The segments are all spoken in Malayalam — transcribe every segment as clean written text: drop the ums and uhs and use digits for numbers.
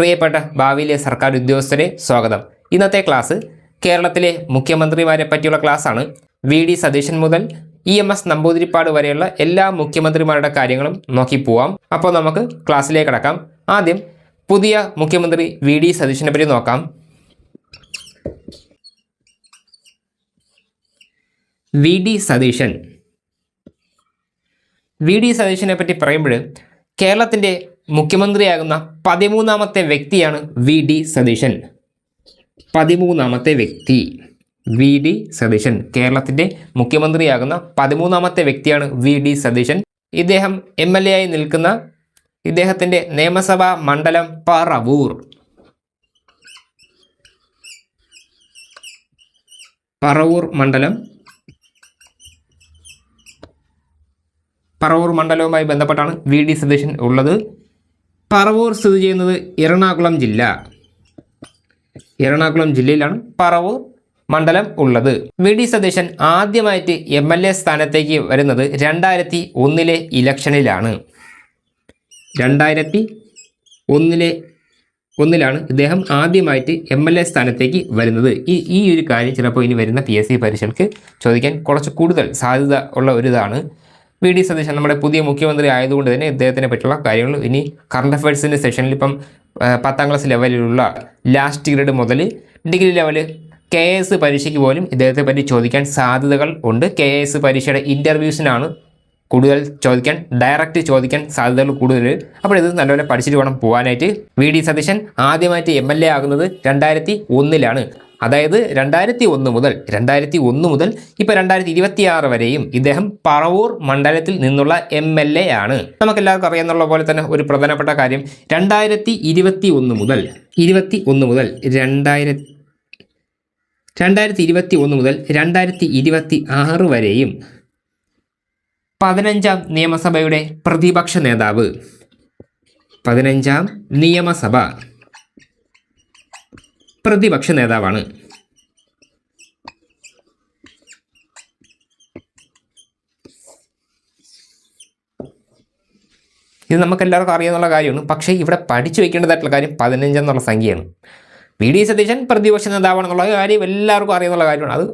പ്രിയപ്പെട്ട ഭാവിയിലെ സർക്കാർ ഉദ്യോഗസ്ഥരെ സ്വാഗതം. ഇന്നത്തെ ക്ലാസ് കേരളത്തിലെ മുഖ്യമന്ത്രിമാരെ പറ്റിയുള്ള ക്ലാസ്സാണ്. വി ഡി സതീശൻ മുതൽ EMS നമ്പൂതിരിപ്പാട് വരെയുള്ള എല്ലാ മുഖ്യമന്ത്രിമാരുടെ കാര്യങ്ങളും നോക്കി പോവാം. അപ്പോൾ നമുക്ക് ക്ലാസ്സിലേക്ക് കടക്കാം. ആദ്യം പുതിയ മുഖ്യമന്ത്രി വി ഡി സതീശനെ പറ്റി നോക്കാം. വി ഡി സതീശനെ പറ്റി പറയുമ്പോൾ കേരളത്തിൻ്റെ മുഖ്യമന്ത്രിയാകുന്ന 13ാമത്തെ വ്യക്തിയാണ് വി ഡി സതീശൻ. 13ാമത്തെ വ്യക്തി വി ഡി സതീശൻ. കേരളത്തിൻ്റെ മുഖ്യമന്ത്രിയാകുന്ന 13ാമത്തെ വ്യക്തിയാണ് വി ഡി സതീശൻ. ഇദ്ദേഹം MLA ആയി നിൽക്കുന്ന ഇദ്ദേഹത്തിൻ്റെ നിയമസഭാ മണ്ഡലം പറവൂർ മണ്ഡലവുമായി ബന്ധപ്പെട്ടാണ് വി ഡി സതീശൻ ഉള്ളത്. പറവൂർ സ്ഥിതി ചെയ്യുന്നത് എറണാകുളം ജില്ലയിലാണ് പറവൂർ മണ്ഡലം ഉള്ളത്. വി ഡി സതീശൻ ആദ്യമായിട്ട് MLA സ്ഥാനത്തേക്ക് വരുന്നത് 2001 ഇലക്ഷനിലാണ്. 2001 ഇദ്ദേഹം ആദ്യമായിട്ട് MLA സ്ഥാനത്തേക്ക് വരുന്നത്. ഈ ഒരു കാര്യം ചിലപ്പോൾ ഇനി വരുന്ന PSC പരീക്ഷകൾക്ക് ചോദിക്കാൻ കുറച്ച് കൂടുതൽ സാധ്യത ഉള്ള ഒരിതാണ്. വി ഡി സതീശൻ നമ്മുടെ പുതിയ മുഖ്യമന്ത്രി ആയതുകൊണ്ട് തന്നെ ഇദ്ദേഹത്തിനെ പറ്റിയുള്ള കാര്യങ്ങൾ ഇനി കറണ്ട് അഫയേഴ്സിൻ്റെ സെഷനിൽ ഇപ്പം 10ാം ക്ലാസ് ലെവലിലുള്ള ലാസ്റ്റ് ഗ്രേഡ് മുതൽ ഡിഗ്രി ലെവൽ KS പരീക്ഷയ്ക്ക് പോലും ഇദ്ദേഹത്തെ പറ്റി ചോദിക്കാൻ സാധ്യതകൾ ഉണ്ട്. KS പരീക്ഷയുടെ ഇൻ്റർവ്യൂസിനാണ് കൂടുതൽ ഡയറക്റ്റ് ചോദിക്കാൻ സാധ്യതകൾ കൂടുതൽ. അപ്പോൾ ഇത് നല്ലപോലെ പഠിച്ചിട്ട് വേണം പോകാനായിട്ട്. വി ഡി സതീശൻ ആദ്യമായിട്ട് MLA ആകുന്നത് 2001 അതായത് 2001 മുതൽ ഇപ്പോൾ 2026 വരെയും ഇദ്ദേഹം പറവൂർ മണ്ഡലത്തിൽ നിന്നുള്ള MLA ആണ്. നമുക്കെല്ലാവർക്കും അറിയാവുന്ന പോലെ തന്നെ ഒരു പ്രധാനപ്പെട്ട കാര്യം 2021 മുതൽ 2026 വരെയും 15ാം നിയമസഭയുടെ പ്രതിപക്ഷ നേതാവ് 15ാം നിയമസഭ പ്രതിപക്ഷ നേതാവാണ്. ഇത് നമുക്കെല്ലാവർക്കും അറിയാവുന്ന കാര്യമാണ്. പക്ഷേ ഇവിടെ പഠിച്ചു വയ്ക്കേണ്ടതായിട്ടുള്ള കാര്യം 15 എന്നുള്ള സംഖ്യയാണ്. വി ഡി സതീശൻ പ്രതിപക്ഷ നേതാവാണെന്നുള്ള കാര്യം എല്ലാവർക്കും അറിയാവുന്ന കാര്യമാണ്. അത്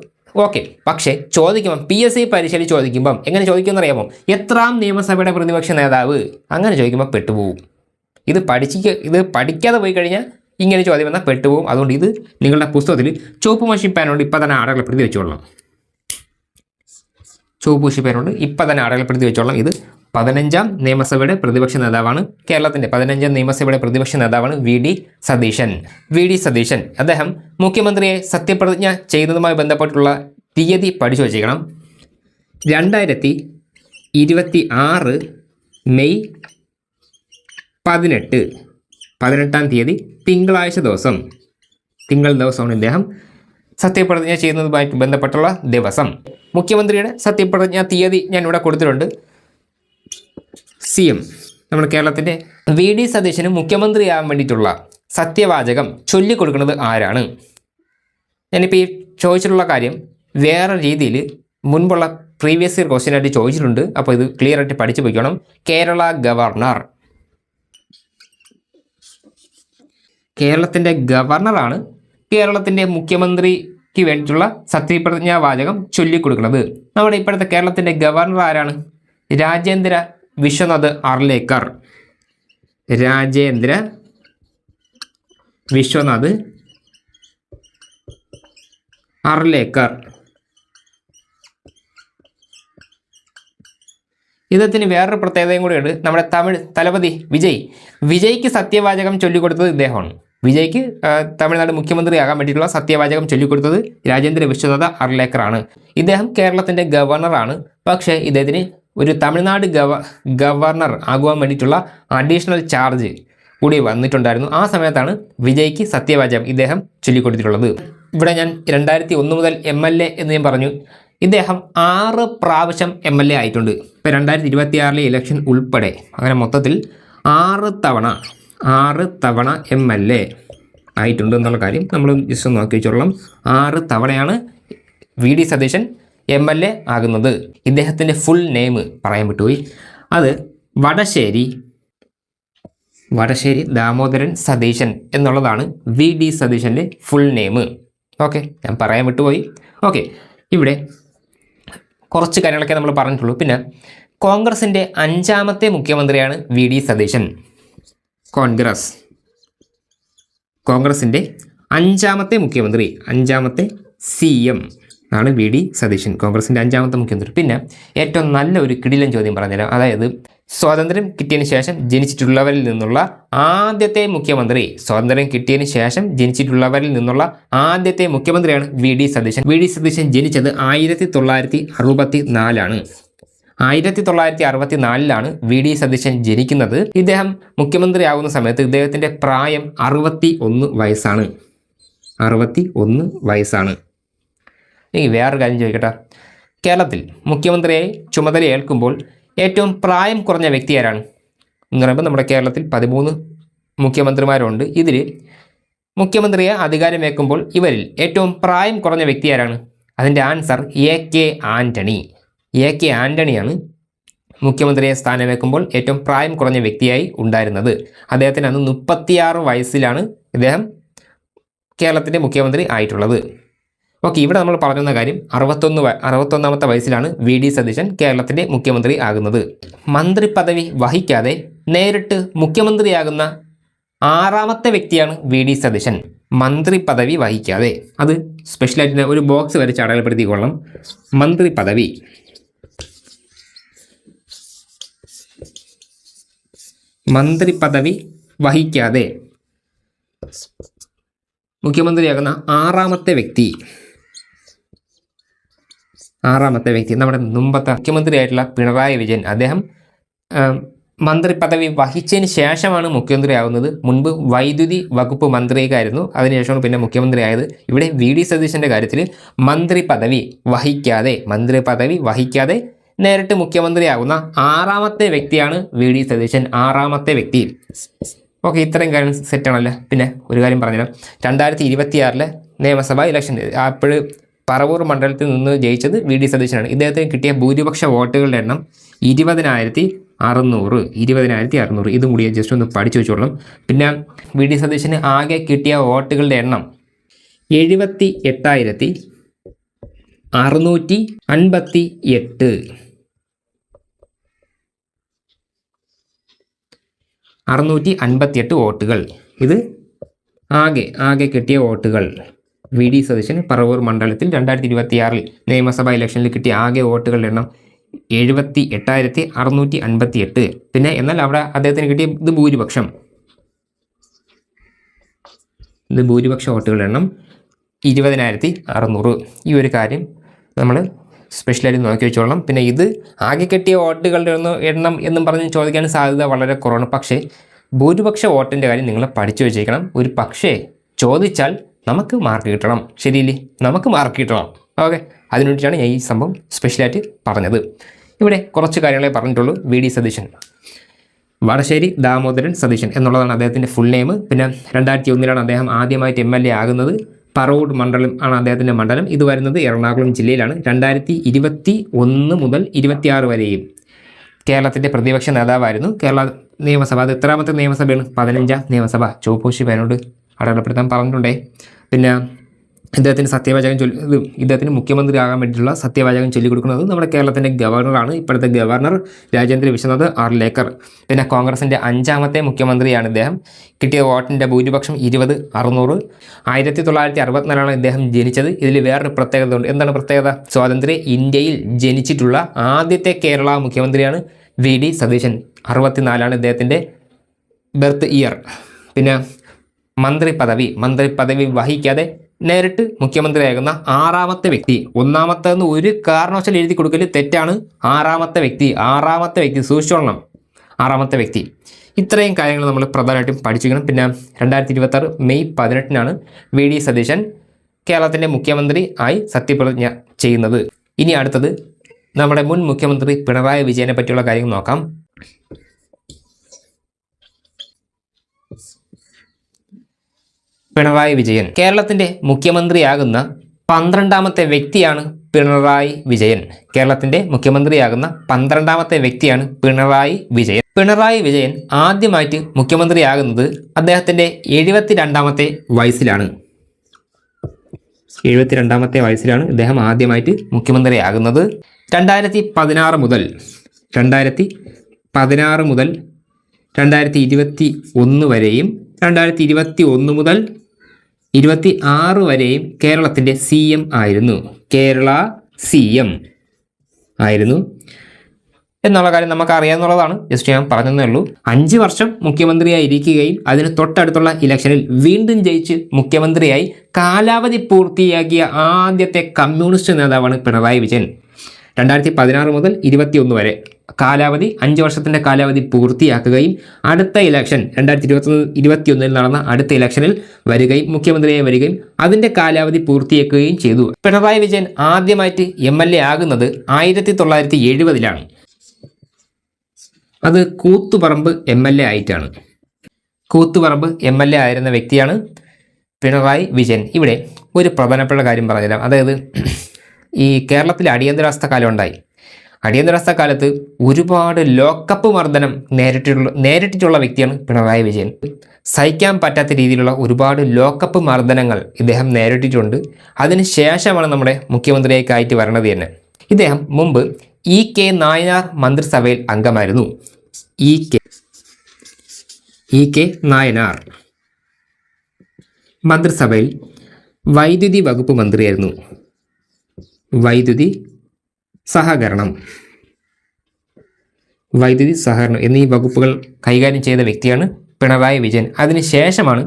ഓക്കെ. പക്ഷേ ചോദിക്കുമ്പം PSC പരീക്ഷയിൽ ചോദിക്കുമ്പം എങ്ങനെ ചോദിക്കുമെന്ന് അറിയാമോ? എത്രാം നിയമസഭയുടെ പ്രതിപക്ഷ നേതാവ്? അങ്ങനെ ചോദിക്കുമ്പോൾ പെട്ടുപോകും. ഇത് പഠിക്കാതെ പോയി കഴിഞ്ഞാൽ ഇങ്ങനെ ചോദ്യം വന്നാൽ പെട്ടുപോകും. അതുകൊണ്ട് ഇത് നിങ്ങളുടെ പുസ്തകത്തിൽ ചുവപ്പ് മഷി പേനോട് ഇപ്പം തന്നെ അടയാളപ്പെടുത്തി വെച്ചോളാം. ഇത് 15ാം നിയമസഭയുടെ പ്രതിപക്ഷ നേതാവാണ്. കേരളത്തിൻ്റെ 15ാം നിയമസഭയുടെ പ്രതിപക്ഷ നേതാവാണ് വി ഡി സതീശൻ. അദ്ദേഹം മുഖ്യമന്ത്രിയെ സത്യപ്രതിജ്ഞ ചെയ്യുന്നതുമായി ബന്ധപ്പെട്ടുള്ള തീയതി പഠിച്ചു വച്ചേക്കണം. 2026 മെയ് 18ാം തീയതി തിങ്കൾ ദിവസമാണ് ഇദ്ദേഹം സത്യപ്രതിജ്ഞ ചെയ്യുന്നതുമായിട്ട് ബന്ധപ്പെട്ടുള്ള ദിവസം. മുഖ്യമന്ത്രിയുടെ സത്യപ്രതിജ്ഞ തീയതി ഞാൻ ഇവിടെ കൊടുത്തിട്ടുണ്ട്. CM നമ്മുടെ കേരളത്തിൻ്റെ വി ഡി സതീശന് മുഖ്യമന്ത്രിയാകാൻ വേണ്ടിയിട്ടുള്ള സത്യവാചകം ചൊല്ലിക്കൊടുക്കുന്നത് ആരാണ്? ഞാനിപ്പോൾ ഈ ചോദിച്ചിട്ടുള്ള കാര്യം വേറെ രീതിയിൽ മുൻപുള്ള പ്രീവിയസ് ഇയർ ക്വസ്റ്റ്യനായിട്ട് ചോദിച്ചിട്ടുണ്ട്. അപ്പോൾ ഇത് ക്ലിയർ ആയിട്ട് പഠിച്ചു പോയിക്കണം. കേരളത്തിൻ്റെ ഗവർണറാണ് കേരളത്തിൻ്റെ മുഖ്യമന്ത്രിക്ക് വേണ്ടിയിട്ടുള്ള സത്യപ്രതിജ്ഞാ വാചകം ചൊല്ലിക്കൊടുക്കുന്നത്. നമ്മുടെ ഇപ്പോഴത്തെ കേരളത്തിൻ്റെ ഗവർണർ ആരാണ്? രാജേന്ദ്ര വിശ്വനാഥ് അർലേക്കർ. ഇദ്ദേഹത്തിന് വേറൊരു പ്രത്യേകതയും കൂടിയുണ്ട്. നമ്മുടെ തമിഴ് തലപതി വിജയ്ക്ക് സത്യവാചകം ചൊല്ലിക്കൊടുത്തത് ഇദ്ദേഹമാണ്. വിജയ്ക്ക് തമിഴ്നാട് മുഖ്യമന്ത്രിയാകാൻ വേണ്ടിയിട്ടുള്ള സത്യവാചകം ചൊല്ലിക്കൊടുത്തത് രാജേന്ദ്ര വിശ്വനാഥ് അർലേക്കറാണ്. ഇദ്ദേഹം കേരളത്തിൻ്റെ ഗവർണറാണ്. പക്ഷേ ഇദ്ദേഹത്തിന് ഒരു തമിഴ്നാട് ഗവർണർ ആകുവാൻ വേണ്ടിയിട്ടുള്ള അഡീഷണൽ ചാർജ് കൂടി വന്നിട്ടുണ്ടായിരുന്നു. ആ സമയത്താണ് വിജയ്ക്ക് സത്യവാചകം ഇദ്ദേഹം ചൊല്ലിക്കൊടുത്തിട്ടുള്ളത്. ഇവിടെ ഞാൻ 2001 മുതൽ MLA എന്ന് ഞാൻ പറഞ്ഞു. ഇദ്ദേഹം 6 പ്രാവശ്യം MLA ആയിട്ടുണ്ട്. ഇപ്പോൾ 2026 ഇലക്ഷൻ ഉൾപ്പെടെ അങ്ങനെ മൊത്തത്തിൽ 6 തവണ MLA ആയിട്ടുണ്ട് എന്നുള്ള കാര്യം നമ്മൾ ജസ്റ്റ് നോക്കി വെച്ചോളാം. 6 തവണയാണ് വി ഡി സതീശൻ MLA ആകുന്നത്. ഇദ്ദേഹത്തിൻ്റെ ഫുൾ നെയിം പറയാൻ വിട്ടുപോയി. അത് വടശ്ശേരി വടശ്ശേരി ദാമോദരൻ സതീശൻ എന്നുള്ളതാണ് വി ഡി സതീശൻ്റെ ഫുൾ നെയിം. ഓക്കെ, ഞാൻ പറയാൻ വിട്ടുപോയി. ഓക്കെ, ഇവിടെ കുറച്ച് കാര്യങ്ങളൊക്കെ നമ്മൾ പറഞ്ഞിട്ടുള്ളൂ. പിന്നെ കോൺഗ്രസിൻ്റെ 5ാമത്തെ മുഖ്യമന്ത്രിയാണ് വി ഡി സതീശൻ. കോൺഗ്രസിൻ്റെ 5ാമത്തെ മുഖ്യമന്ത്രി, 5ാമത്തെ CM ആണ് വി ഡി സതീശൻ, കോൺഗ്രസിൻ്റെ 5ാമത്തെ മുഖ്യമന്ത്രി. പിന്നെ ഏറ്റവും നല്ല ഒരു കിടിലൻ ചോദ്യം പറഞ്ഞുതരാം. അതായത് സ്വാതന്ത്ര്യം കിട്ടിയതിന് ശേഷം ജനിച്ചിട്ടുള്ളവരിൽ നിന്നുള്ള ആദ്യത്തെ മുഖ്യമന്ത്രി, സ്വാതന്ത്ര്യം കിട്ടിയതിന് ശേഷം ജനിച്ചിട്ടുള്ളവരിൽ നിന്നുള്ള ആദ്യത്തെ മുഖ്യമന്ത്രിയാണ് V D Satheesan. V D Satheesan ജനിച്ചത് 1964 1964 വി ഡി സതീശൻ ജനിക്കുന്നത്. ഇദ്ദേഹം മുഖ്യമന്ത്രിയാകുന്ന സമയത്ത് ഇദ്ദേഹത്തിൻ്റെ പ്രായം 61 വയസ്സാണ്. 61 വയസ്സാണ്. ഇനി വേറൊരു കാര്യം ചോദിക്കട്ടെ, കേരളത്തിൽ മുഖ്യമന്ത്രിയായി ചുമതലയേൽക്കുമ്പോൾ ഏറ്റവും പ്രായം കുറഞ്ഞ വ്യക്തി ആരാണ് എന്ന് പറയുമ്പോൾ നമ്മുടെ കേരളത്തിൽ 13 മുഖ്യമന്ത്രിമാരുണ്ട്. ഇതിൽ മുഖ്യമന്ത്രിയെ അധികാരമേൽക്കുമ്പോൾ ഇവരിൽ ഏറ്റവും പ്രായം കുറഞ്ഞ വ്യക്തി ആരാണ്? അതിൻ്റെ ആൻസർ AK ആൻ്റണി. AK ആൻ്റണിയാണ് മുഖ്യമന്ത്രിയെ സ്ഥാനമേൽക്കുമ്പോൾ ഏറ്റവും പ്രായം കുറഞ്ഞ വ്യക്തിയായി ഉണ്ടായിരുന്നത്. അദ്ദേഹത്തിന് അന്ന് 36 വയസ്സിലാണ് ഇദ്ദേഹം കേരളത്തിൻ്റെ മുഖ്യമന്ത്രി ആയിട്ടുള്ളത്. ഓക്കെ, ഇവിടെ നമ്മൾ പറയുന്ന കാര്യം 61ാമത്തെ വയസ്സിലാണ് വി ഡി സതീശൻ കേരളത്തിൻ്റെ മുഖ്യമന്ത്രി ആകുന്നത്. മന്ത്രി പദവി വഹിക്കാതെ നേരിട്ട് മുഖ്യമന്ത്രിയാകുന്ന 6ാമത്തെ വ്യക്തിയാണ് വി ഡി സതീശൻ. മന്ത്രി പദവി വഹിക്കാതെ, അത് സ്പെഷ്യലായിട്ട് ഒരു ബോക്സ് വരച്ച് അടയാളപ്പെടുത്തിക്കൊള്ളണം. മന്ത്രി പദവി വഹിക്കാതെ മുഖ്യമന്ത്രിയാകുന്ന 6ാമത്തെ വ്യക്തി നമ്മുടെ മുമ്പത്തെ മുഖ്യമന്ത്രിയായിട്ടുള്ള പിണറായി വിജയൻ. അദ്ദേഹം മന്ത്രി പദവി വഹിച്ചതിന് ശേഷമാണ് മുഖ്യമന്ത്രിയാകുന്നത്. മുൻപ് വൈദ്യുതി വകുപ്പ് മന്ത്രിയായിരുന്നു, അതിനുശേഷമാണ് പിന്നെ മുഖ്യമന്ത്രിയായത്. ഇവിടെ വി ഡി സതീശൻ്റെ കാര്യത്തിൽ മന്ത്രി പദവി വഹിക്കാതെ നേരിട്ട് മുഖ്യമന്ത്രിയാകുന്ന 6ാമത്തെ വ്യക്തിയാണ് വി ഡി സതീശൻ. 6ാമത്തെ വ്യക്തി. ഓക്കെ, ഇത്രയും കാര്യം സെറ്റാണല്ലോ. പിന്നെ ഒരു കാര്യം പറഞ്ഞുതരാം. 2026 നിയമസഭാ ഇലക്ഷൻ അപ്പോൾ പറവൂർ മണ്ഡലത്തിൽ നിന്ന് ജയിച്ചത് വി ഡി സതീശനാണ്. ഇദ്ദേഹത്തിന് കിട്ടിയ ഭൂരിപക്ഷ വോട്ടുകളുടെ എണ്ണം 20,600. ഇതും കൂടി ജസ്റ്റ് ഒന്ന് പഠിച്ചു വെച്ചോളണം. പിന്നെ വി ഡി സതീശന് ആകെ കിട്ടിയ വോട്ടുകളുടെ എണ്ണം 78,658. 658 വോട്ടുകൾ. ഇത് ആകെ കിട്ടിയ വോട്ടുകൾ. വി ഡി സതീശൻ പറവൂർ മണ്ഡലത്തിൽ 2026 നിയമസഭാ ഇലക്ഷനിൽ കിട്ടിയ ആകെ വോട്ടുകളുടെ എണ്ണം 78,658. പിന്നെ എന്നാൽ അവിടെ അദ്ദേഹത്തിന് കിട്ടിയ ഭൂരിപക്ഷ വോട്ടുകളുടെ എണ്ണം 20,600. ഈ ഒരു കാര്യം നമ്മൾ സ്പെഷ്യലായിട്ട് നോക്കി വെച്ചോളണം. പിന്നെ ഇത് ആകെ കിട്ടിയ വോട്ടുകളുടെ എണ്ണം എന്നും പറഞ്ഞ് ചോദിക്കാൻ സാധ്യത വളരെ കുറവാണ്. പക്ഷേ ഭൂരിപക്ഷ വോട്ടിൻ്റെ കാര്യം നിങ്ങൾ പഠിച്ചു വെച്ചേക്കണം. ഒരു പക്ഷേ ചോദിച്ചാൽ നമുക്ക് മാർക്ക് കിട്ടണം. ശരിയില്ലേ? നമുക്ക് മാർക്ക് കിട്ടണം. ഓക്കെ, അതിനു വേണ്ടിയിട്ടാണ് ഞാൻ ഈ സംഭവം സ്പെഷ്യലായിട്ട് പറഞ്ഞത്. ഇവിടെ കുറച്ച് കാര്യങ്ങളെ പറഞ്ഞിട്ടുള്ളൂ. വി ഡി സതീശൻ, വടശ്ശേരി ദാമോദരൻ സതീശൻ എന്നുള്ളതാണ് അദ്ദേഹത്തിൻ്റെ ഫുൾ നെയിം. പിന്നെ 2001 അദ്ദേഹം ആദ്യമായിട്ട് MLA ആകുന്നത്. പറവൂർ മണ്ഡലം ആണ് അദ്ദേഹത്തിൻ്റെ മണ്ഡലം. ഇത് വരുന്നത് എറണാകുളം ജില്ലയിലാണ്. 2021 മുതൽ 26 വരെയും കേരളത്തിൻ്റെ പ്രതിപക്ഷ നേതാവായിരുന്നു. കേരള നിയമസഭ അത് എത്രാമത്തെ നിയമസഭയാണ്? 15ാം നിയമസഭ. ചുവപ്പൂശി പേനോട് അടയാളപ്പെടുത്താൻ പറഞ്ഞിട്ടുണ്ടേ. പിന്നെ ഇദ്ദേഹത്തിന് മുഖ്യമന്ത്രി ആകാൻ വേണ്ടിയിട്ടുള്ള സത്യവാചകം ചൊല്ലിക്കൊടുക്കുന്നത് നമ്മുടെ കേരളത്തിൻ്റെ ഗവർണറാണ്. ഇപ്പോഴത്തെ ഗവർണർ രാജേന്ദ്ര വിശ്വനാഥ് ആർലേക്കർ. പിന്നെ കോൺഗ്രസിൻ്റെ 5ാമത്തെ മുഖ്യമന്ത്രിയാണ് ഇദ്ദേഹം. കിട്ടിയ വോട്ടിൻ്റെ ഭൂരിപക്ഷം 20,600. 1964 ഇദ്ദേഹം ജനിച്ചത്. ഇതിൽ വേറൊരു പ്രത്യേകത ഉണ്ട്. എന്താണ് പ്രത്യേകത? സ്വതന്ത്ര ഇന്ത്യയിൽ ജനിച്ചിട്ടുള്ള ആദ്യത്തെ കേരള മുഖ്യമന്ത്രിയാണ് വി ഡി സതീശൻ. 64 ഇദ്ദേഹത്തിൻ്റെ ബർത്ത് ഇയർ. പിന്നെ മന്ത്രി പദവി വഹിക്കാതെ നേരിട്ട് മുഖ്യമന്ത്രിയാകുന്ന 6ാമത്തെ വ്യക്തി. 1ാമത്തെന്ന് ഒരു കാരണവശാലും എഴുതി കൊടുക്കൽ തെറ്റാണ്. 6ാമത്തെ വ്യക്തി സൂക്ഷിച്ചോളണം. 6ാമത്തെ വ്യക്തി. ഇത്രയും കാര്യങ്ങൾ നമ്മൾ പ്രധാനമായിട്ടും പഠിച്ചിരിക്കണം. പിന്നെ 2026 മെയ് 18 വി ഡി സതീശൻ കേരളത്തിൻ്റെ മുഖ്യമന്ത്രി ആയി സത്യപ്രതിജ്ഞ ചെയ്യുന്നത്. ഇനി അടുത്തത് നമ്മുടെ മുൻ മുഖ്യമന്ത്രി പിണറായി വിജയനെ പറ്റിയുള്ള കാര്യങ്ങൾ നോക്കാം. പിണറായി വിജയൻ കേരളത്തിൻ്റെ മുഖ്യമന്ത്രിയാകുന്ന 12ാമത്തെ വ്യക്തിയാണ് പിണറായി വിജയൻ. കേരളത്തിൻ്റെ മുഖ്യമന്ത്രിയാകുന്ന 12ാമത്തെ വ്യക്തിയാണ് പിണറായി വിജയൻ. പിണറായി വിജയൻ ആദ്യമായിട്ട് മുഖ്യമന്ത്രിയാകുന്നത് അദ്ദേഹത്തിൻ്റെ 72ാമത്തെ വയസ്സിലാണ്. 72ാമത്തെ വയസ്സിലാണ് ഇദ്ദേഹം ആദ്യമായിട്ട് മുഖ്യമന്ത്രിയാകുന്നത്. 2016 മുതൽ 2021 വരെയും 2021 മുതൽ 26 വരെയും കേരളത്തിൻ്റെ CM ആയിരുന്നു. കേരള CM ആയിരുന്നു എന്നുള്ള കാര്യം നമുക്ക് അറിയാവുന്നതാണ്. ജസ്റ്റ് ഞാൻ പറഞ്ഞതേ ഉള്ളൂ. 5 വർഷം മുഖ്യമന്ത്രിയായി ഇരിക്കുകയും അതിന് തൊട്ടടുത്തുള്ള ഇലക്ഷനിൽ വീണ്ടും ജയിച്ച് മുഖ്യമന്ത്രിയായി കാലാവധി പൂർത്തിയാക്കിയ ആദ്യത്തെ കമ്മ്യൂണിസ്റ്റ് നേതാവാണ് പിണറായി വിജയൻ. 2016 മുതൽ 2021 വരെ 5 വർഷത്തിൻ്റെ കാലാവധി പൂർത്തിയാക്കുകയും അടുത്ത ഇലക്ഷൻ 2021 നടന്ന അടുത്ത ഇലക്ഷനിൽ വരികയും മുഖ്യമന്ത്രിയായി വരികയും അതിൻ്റെ കാലാവധി പൂർത്തിയാക്കുകയും ചെയ്തു. പിണറായി വിജയൻ ആദ്യമായിട്ട് MLA ആകുന്നത് 1970-ലാണ്. അത് കൂത്തുപറമ്പ് MLA ആയിട്ടാണ്. കൂത്തുപറമ്പ് MLA ആയിരുന്ന വ്യക്തിയാണ് പിണറായി വിജയൻ. ഇവിടെ ഒരു പ്രധാനപ്പെട്ട കാര്യം പറഞ്ഞുതരാം. അതായത് ഈ കേരളത്തിൽ അടിയന്തരാവസ്ഥ കാലം ഉണ്ടായി. അടിയന്തരാവസ്ഥ കാലത്ത് ഒരുപാട് ലോക്കപ്പ് മർദ്ദനം നേരിട്ടിട്ടുള്ള വ്യക്തിയാണ് പിണറായി വിജയൻ. സഹിക്കാൻ പറ്റാത്ത രീതിയിലുള്ള ഒരുപാട് ലോക്കപ്പ് മർദ്ദനങ്ങൾ ഇദ്ദേഹം നേരിട്ടിട്ടുണ്ട്. അതിന് ശേഷമാണ് നമ്മുടെ മുഖ്യമന്ത്രിയായിട്ട് വരണത് തന്നെ. ഇദ്ദേഹം മുമ്പ് E.K. നായനാർ മന്ത്രിസഭയിൽ അംഗമായിരുന്നു. E.K. നായനാർ മന്ത്രിസഭയിൽ വൈദ്യുതി വകുപ്പ് മന്ത്രിയായിരുന്നു. വൈദ്യുതി സഹകരണം എന്നീ വകുപ്പുകൾ കൈകാര്യം ചെയ്ത വ്യക്തിയാണ് പിണറായി വിജയൻ. അതിനുശേഷമാണ്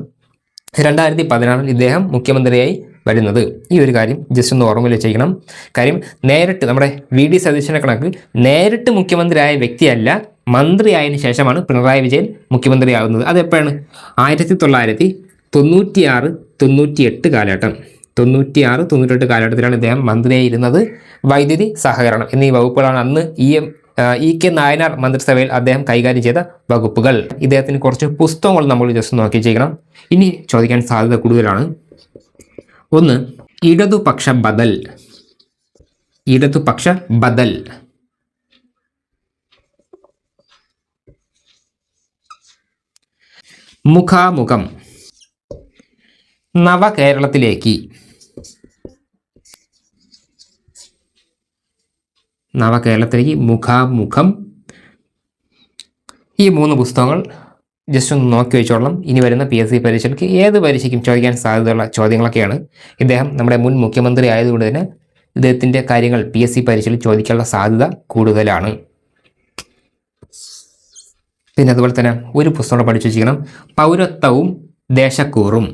2016 ഇദ്ദേഹം മുഖ്യമന്ത്രിയായി വരുന്നത്. ഈ ഒരു കാര്യം ജസ്റ്റ് ഒന്ന് ഓർമ്മയിൽ വെച്ചിരിക്കണം. കാര്യം നേരിട്ട് നമ്മുടെ VD സതീശനെ കണക്ക് നേരിട്ട് മുഖ്യമന്ത്രിയായ വ്യക്തിയല്ല, മന്ത്രിയായതിനു ശേഷമാണ് പിണറായി വിജയൻ മുഖ്യമന്ത്രിയാകുന്നത്. അതെപ്പോഴാണ്? 1996-98 കാലഘട്ടം. 96-98 കാലഘട്ടത്തിലാണ് ഇദ്ദേഹം മന്ത്രിയായിരുന്നത്. വൈദ്യുതി സഹകരണം എന്നീ വകുപ്പുകളാണ് അന്ന് E.K. നായനാർ മന്ത്രിസഭയിൽ അദ്ദേഹം കൈകാര്യം ചെയ്ത വകുപ്പുകൾ. ഇദ്ദേഹത്തിന് കുറച്ച് പുസ്തകങ്ങൾ നമ്മൾ ജസ്റ്റ് നോക്കി ചെയ്യണം. ഇനി ചോദിക്കാൻ സാധ്യത കൂടുതലാണ്. ഒന്ന്, ഇടതുപക്ഷ ബദൽ. മുഖാമുഖം. നവകേരളത്തിലേക്ക്. മുഖാമുഖം. ഈ 3 പുസ്തകങ്ങൾ ജസ്റ്റ് ഒന്ന് നോക്കി വെച്ചോളാം. ഇനി വരുന്ന PSC പരീക്ഷയ്ക്ക് ഏത് പരീക്ഷയ്ക്കും ചോദിക്കാൻ സാധ്യതയുള്ള ചോദ്യങ്ങളൊക്കെയാണ്. ഇദ്ദേഹം നമ്മുടെ മുൻ മുഖ്യമന്ത്രി ആയതുകൊണ്ട് തന്നെ ഇദ്ദേഹത്തിൻ്റെ കാര്യങ്ങൾ PSC പരീക്ഷയിൽ ചോദിക്കാനുള്ള സാധ്യത കൂടുതലാണ്. പിന്നെ അതുപോലെ തന്നെ ഒരു പുസ്തകം പഠിച്ചു വെച്ചിരിക്കണം, പൗരത്വവും ദേശക്കൂറും.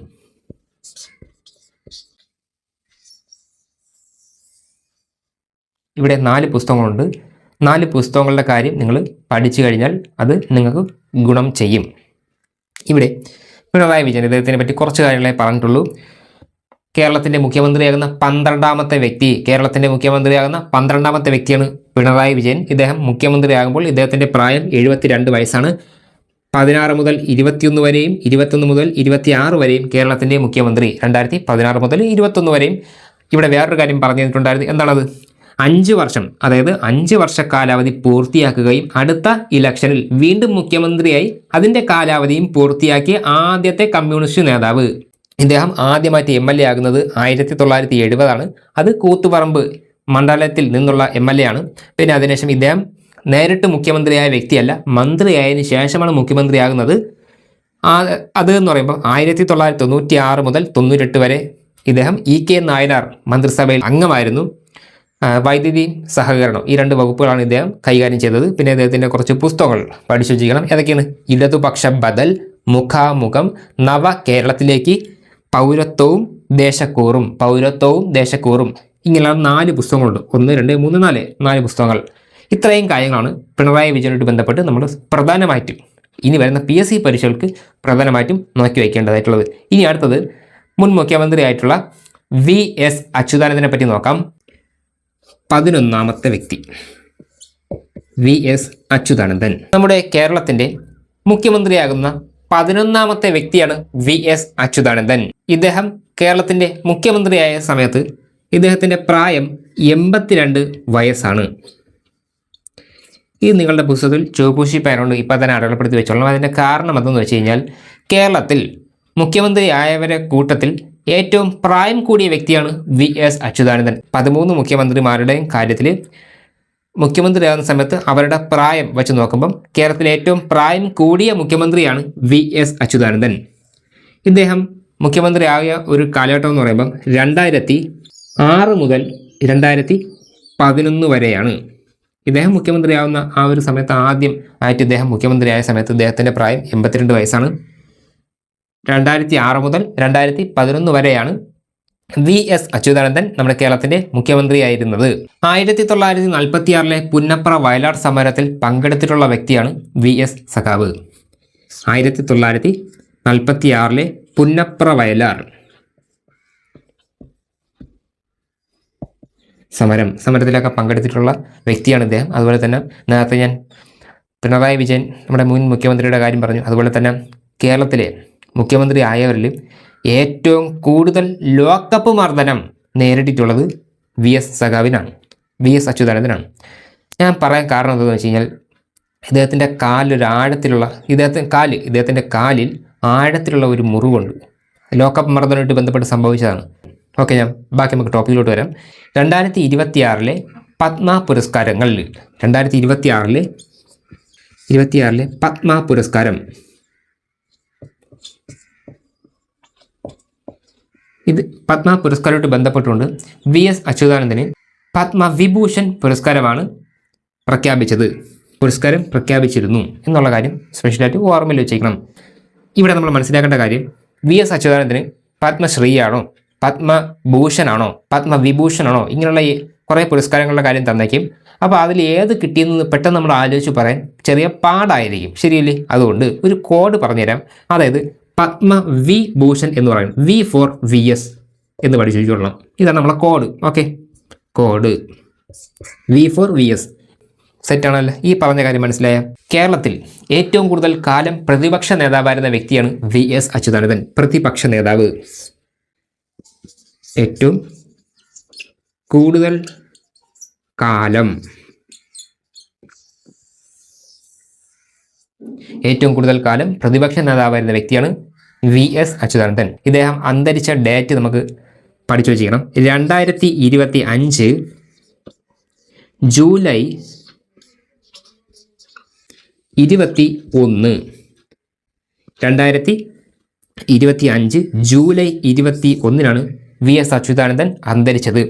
ഇവിടെ 4 പുസ്തകങ്ങളുണ്ട്. 4 പുസ്തകങ്ങളുടെ കാര്യം നിങ്ങൾ പഠിച്ചു കഴിഞ്ഞാൽ അത് നിങ്ങൾക്ക് ഗുണം ചെയ്യും. ഇവിടെ പിണറായി വിജയൻ ഇദ്ദേഹത്തിനെ പറ്റി കുറച്ച് കാര്യങ്ങളെ പറഞ്ഞിട്ടുള്ളൂ. കേരളത്തിൻ്റെ മുഖ്യമന്ത്രിയാകുന്ന 12ാമത്തെ വ്യക്തിയാണ് പിണറായി വിജയൻ. ഇദ്ദേഹം മുഖ്യമന്ത്രിയാകുമ്പോൾ ഇദ്ദേഹത്തിൻ്റെ പ്രായം 72 വയസ്സാണ്. 16 മുതൽ 21 വരെയും 21 മുതൽ 26 വരെയും കേരളത്തിൻ്റെ മുഖ്യമന്ത്രി. 2016 മുതൽ 21 വരെയും. ഇവിടെ വേറൊരു കാര്യം പറഞ്ഞു തന്നിട്ടുണ്ടായിരുന്നു. എന്താണത്? 5 വർഷം, അതായത് 5 വർഷ കാലാവധി പൂർത്തിയാക്കുകയും അടുത്ത ഇലക്ഷനിൽ വീണ്ടും മുഖ്യമന്ത്രിയായി അതിൻ്റെ കാലാവധിയും പൂർത്തിയാക്കിയ ആദ്യത്തെ കമ്മ്യൂണിസ്റ്റ് നേതാവ്. ഇദ്ദേഹം ആദ്യമായിട്ട് MLA ആകുന്നത് 1970-ആണ്. അത് കൂത്തുപറമ്പ് മണ്ഡലത്തിൽ നിന്നുള്ള MLA ആണ്. പിന്നെ അതിനുശേഷം ഇദ്ദേഹം നേരിട്ട് മുഖ്യമന്ത്രിയായ വ്യക്തിയല്ല, മന്ത്രിയായതിനു ശേഷമാണ് മുഖ്യമന്ത്രിയാകുന്നത്. അത് എന്ന് പറയുമ്പോൾ 1996 മുതൽ 98 വരെ ഇദ്ദേഹം E.K. നായനാർ മന്ത്രിസഭയിൽ അംഗമായിരുന്നു. വൈദ്യുതി സഹകരണം ഈ 2 വകുപ്പുകളാണ് ഇദ്ദേഹം കൈകാര്യം ചെയ്തത്. പിന്നെ അദ്ദേഹത്തിൻ്റെ കുറച്ച് പുസ്തകങ്ങൾ പഠിച്ചു വെച്ചിരിക്കണം. ഏതൊക്കെയാണ്? ഇടതുപക്ഷ ബദൽ, മുഖാമുഖം, നവകേരളത്തിലേക്ക്, പൗരത്വവും ദേശക്കൂറും. ഇങ്ങനെയുള്ള 4 പുസ്തകങ്ങളുണ്ട്. 1, 2, 3, 4 പുസ്തകങ്ങൾ. ഇത്രയും കാര്യങ്ങളാണ് പിണറായി വിജയനുമായിട്ട് ബന്ധപ്പെട്ട് നമ്മൾ പ്രധാനമായിട്ടും ഇനി വരുന്ന PSC പരീക്ഷകൾക്ക് പ്രധാനമായിട്ടും നോക്കി വയ്ക്കേണ്ടതായിട്ടുള്ളത്. ഇനി അടുത്തത് മുൻ മുഖ്യമന്ത്രി ആയിട്ടുള്ള V.S. അച്യുതാനന്ദനെ പറ്റി നോക്കാം. 11ാമത്തെ വ്യക്തി V.S. അച്യുതാനന്ദൻ. നമ്മുടെ കേരളത്തിൻ്റെ മുഖ്യമന്ത്രിയാകുന്ന 11ാമത്തെ വ്യക്തിയാണ് V.S. അച്യുതാനന്ദൻ. ഇദ്ദേഹം കേരളത്തിൻ്റെ മുഖ്യമന്ത്രിയായ സമയത്ത് ഇദ്ദേഹത്തിൻ്റെ പ്രായം 82 വയസ്സാണ്. ഇത് നിങ്ങളുടെ പുസ്തകത്തിൽ ചുവപ്പൂശി പേരുകൊണ്ട് ഇപ്പോൾ തന്നെ അടയാളപ്പെടുത്തി വെച്ചോളണം. അതിൻ്റെ കാരണം എന്തെന്ന് വെച്ച് കഴിഞ്ഞാൽ കേരളത്തിൽ മുഖ്യമന്ത്രി ആയവരെ കൂട്ടത്തിൽ ഏറ്റവും പ്രായം കൂടിയ വ്യക്തിയാണ് VS അച്യുതാനന്ദൻ. 13 മുഖ്യമന്ത്രിമാരുടെയും കാര്യത്തിൽ മുഖ്യമന്ത്രിയാകുന്ന സമയത്ത് അവരുടെ പ്രായം വെച്ച് നോക്കുമ്പം കേരളത്തിലെ ഏറ്റവും പ്രായം കൂടിയ മുഖ്യമന്ത്രിയാണ് VS അച്യുതാനന്ദൻ. ഇദ്ദേഹം മുഖ്യമന്ത്രിയായ ഒരു കാലഘട്ടം എന്ന് പറയുമ്പം 2006 മുതൽ 2011 വരെയാണ്. ഇദ്ദേഹം മുഖ്യമന്ത്രിയാവുന്ന ആ ഒരു സമയത്ത് ആദ്യം ഇദ്ദേഹം മുഖ്യമന്ത്രിയായ സമയത്ത് ഇദ്ദേഹത്തിൻ്റെ പ്രായം 82 വയസ്സാണ്. 2006 മുതൽ 2011 വരെയാണ് VS അച്യുതാനന്ദൻ നമ്മുടെ കേരളത്തിൻ്റെ മുഖ്യമന്ത്രിയായിരുന്നത്. 1946 പുന്നപ്ര വയലാർ സമരത്തിൽ പങ്കെടുത്തിട്ടുള്ള വ്യക്തിയാണ് VS സഖാവ്. 1946 പുന്നപ്ര വയലാർ സമരത്തിലൊക്കെ പങ്കെടുത്തിട്ടുള്ള വ്യക്തിയാണ് ഇദ്ദേഹം. അതുപോലെ തന്നെ നേരത്തെ ഞാൻ പിണറായി വിജയൻ നമ്മുടെ മുൻ മുഖ്യമന്ത്രിയുടെ കാര്യം പറഞ്ഞു. അതുപോലെ തന്നെ കേരളത്തിലെ മുഖ്യമന്ത്രി ആയവരിൽ ഏറ്റവും കൂടുതൽ ലോക്കപ്പ് മർദ്ദനം നേരിട്ടിട്ടുള്ളത് VS സഖാവിനാണ്, VS അച്യുതാനന്ദനാണ്. ഞാൻ പറയാൻ കാരണം എന്താണെന്ന് വെച്ച് കഴിഞ്ഞാൽ ഇദ്ദേഹത്തിൻ്റെ ഇദ്ദേഹത്തിൻ്റെ കാലിൽ ആഴത്തിലുള്ള ഒരു മുറിവുണ്ട്. ലോക്കപ്പ് മർദ്ദനമായിട്ട് ബന്ധപ്പെട്ട് സംഭവിച്ചതാണ്. ഓക്കെ, ഞാൻ ബാക്കി നമുക്ക് ടോപ്പിക്കിലോട്ട് വരാം. 2026 പത്മ പുരസ്കാരങ്ങളിൽ 2026 പത്മ പുരസ്കാരം, ഇത് പത്മ പുരസ്കാരമായിട്ട് ബന്ധപ്പെട്ടുകൊണ്ട് VS അച്യുതാനന്ദന് പത്മവിഭൂഷൺ പുരസ്കാരമാണ് പുരസ്കാരം പ്രഖ്യാപിച്ചിരുന്നു എന്നുള്ള കാര്യം സ്പെഷ്യലായിട്ട് ഓർമ്മയിൽ വെച്ചേക്കണം. ഇവിടെ നമ്മൾ മനസ്സിലാക്കേണ്ട കാര്യം VS അച്യുതാനന്ദന് പത്മശ്രീയാണോ, പത്മഭൂഷണാണോ, പത്മവിഭൂഷണാണോ, ഇങ്ങനെയുള്ള കുറേ പുരസ്കാരങ്ങളുടെ കാര്യം തന്നേക്കും. അപ്പോൾ അതിൽ ഏത് കിട്ടിയെന്ന് പെട്ടെന്ന് നമ്മൾ ആലോചിച്ച് പറയാൻ ചെറിയ പാടായിരിക്കും, ശരിയല്ലേ? അതുകൊണ്ട് ഒരു കോഡ് പറഞ്ഞുതരാം. അതായത് പത്മവിഭൂഷൺ എന്ന് പറയും, V for VS എന്ന് പഠിച്ചു വെച്ചോളണം. ഇതാണ് നമ്മളെ code. Okay, code V for VS. സെറ്റാണല്ലോ? ഈ പറഞ്ഞ കാര്യം മനസ്സിലായ? കേരളത്തിൽ ഏറ്റവും കൂടുതൽ കാലം പ്രതിപക്ഷ നേതാവായിരുന്ന വ്യക്തിയാണ് VS അച്യുതാനന്ദൻ. പ്രതിപക്ഷ നേതാവ്, ഏറ്റവും കൂടുതൽ കാലം പ്രതിപക്ഷ നേതാവായിരുന്ന വ്യക്തിയാണ് VS അച്യുതാനന്ദൻ. ഇദ്ദേഹം അന്തരിച്ച ഡേറ്റ് നമുക്ക് പഠിച്ചു വച്ചിരിക്കണം. 2025 ജൂലൈ 21. 2025 ജൂലൈ 21 VS അച്യുതാനന്ദൻ അന്തരിച്ചത്.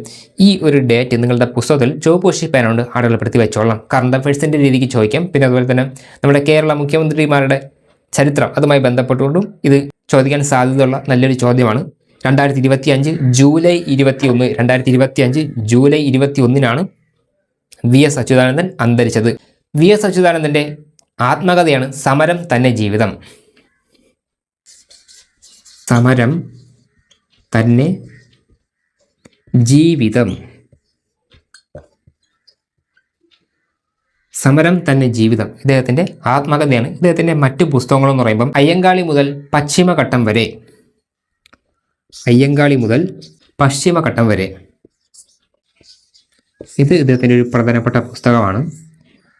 ഈ ഒരു ഡേറ്റ് നിങ്ങളുടെ പുസ്തകത്തിൽ ചുവപ്പൂശി പേനോണ്ട് അടയാളപ്പെടുത്തി വെച്ചോളാം. കറണ്ട് അഫയേഴ്സിൻ്റെ രീതിക്ക് ചോദിക്കാം. പിന്നെ അതുപോലെ തന്നെ നമ്മുടെ കേരള മുഖ്യമന്ത്രിമാരുടെ ചരിത്രം അതുമായി ബന്ധപ്പെട്ടുകൊണ്ടും ഇത് ചോദിക്കാൻ സാധ്യതയുള്ള നല്ലൊരു ചോദ്യമാണ്. 2025 ജൂലൈ 21 VS അച്യുതാനന്ദൻ അന്തരിച്ചത്. VS അച്യുതാനന്ദൻ്റെ ആത്മകഥയാണ് സമരം തന്നെ ജീവിതം. സമരം തന്നെ ജീവിതം. ഇദ്ദേഹത്തിൻ്റെ ആത്മകഥയാണ്. ഇദ്ദേഹത്തിൻ്റെ മറ്റു പുസ്തകങ്ങളെന്ന് പറയുമ്പം അയ്യങ്കാളി മുതൽ പശ്ചിമഘട്ടം വരെ ഇത് ഇദ്ദേഹത്തിൻ്റെ ഒരു പ്രധാനപ്പെട്ട പുസ്തകമാണ്.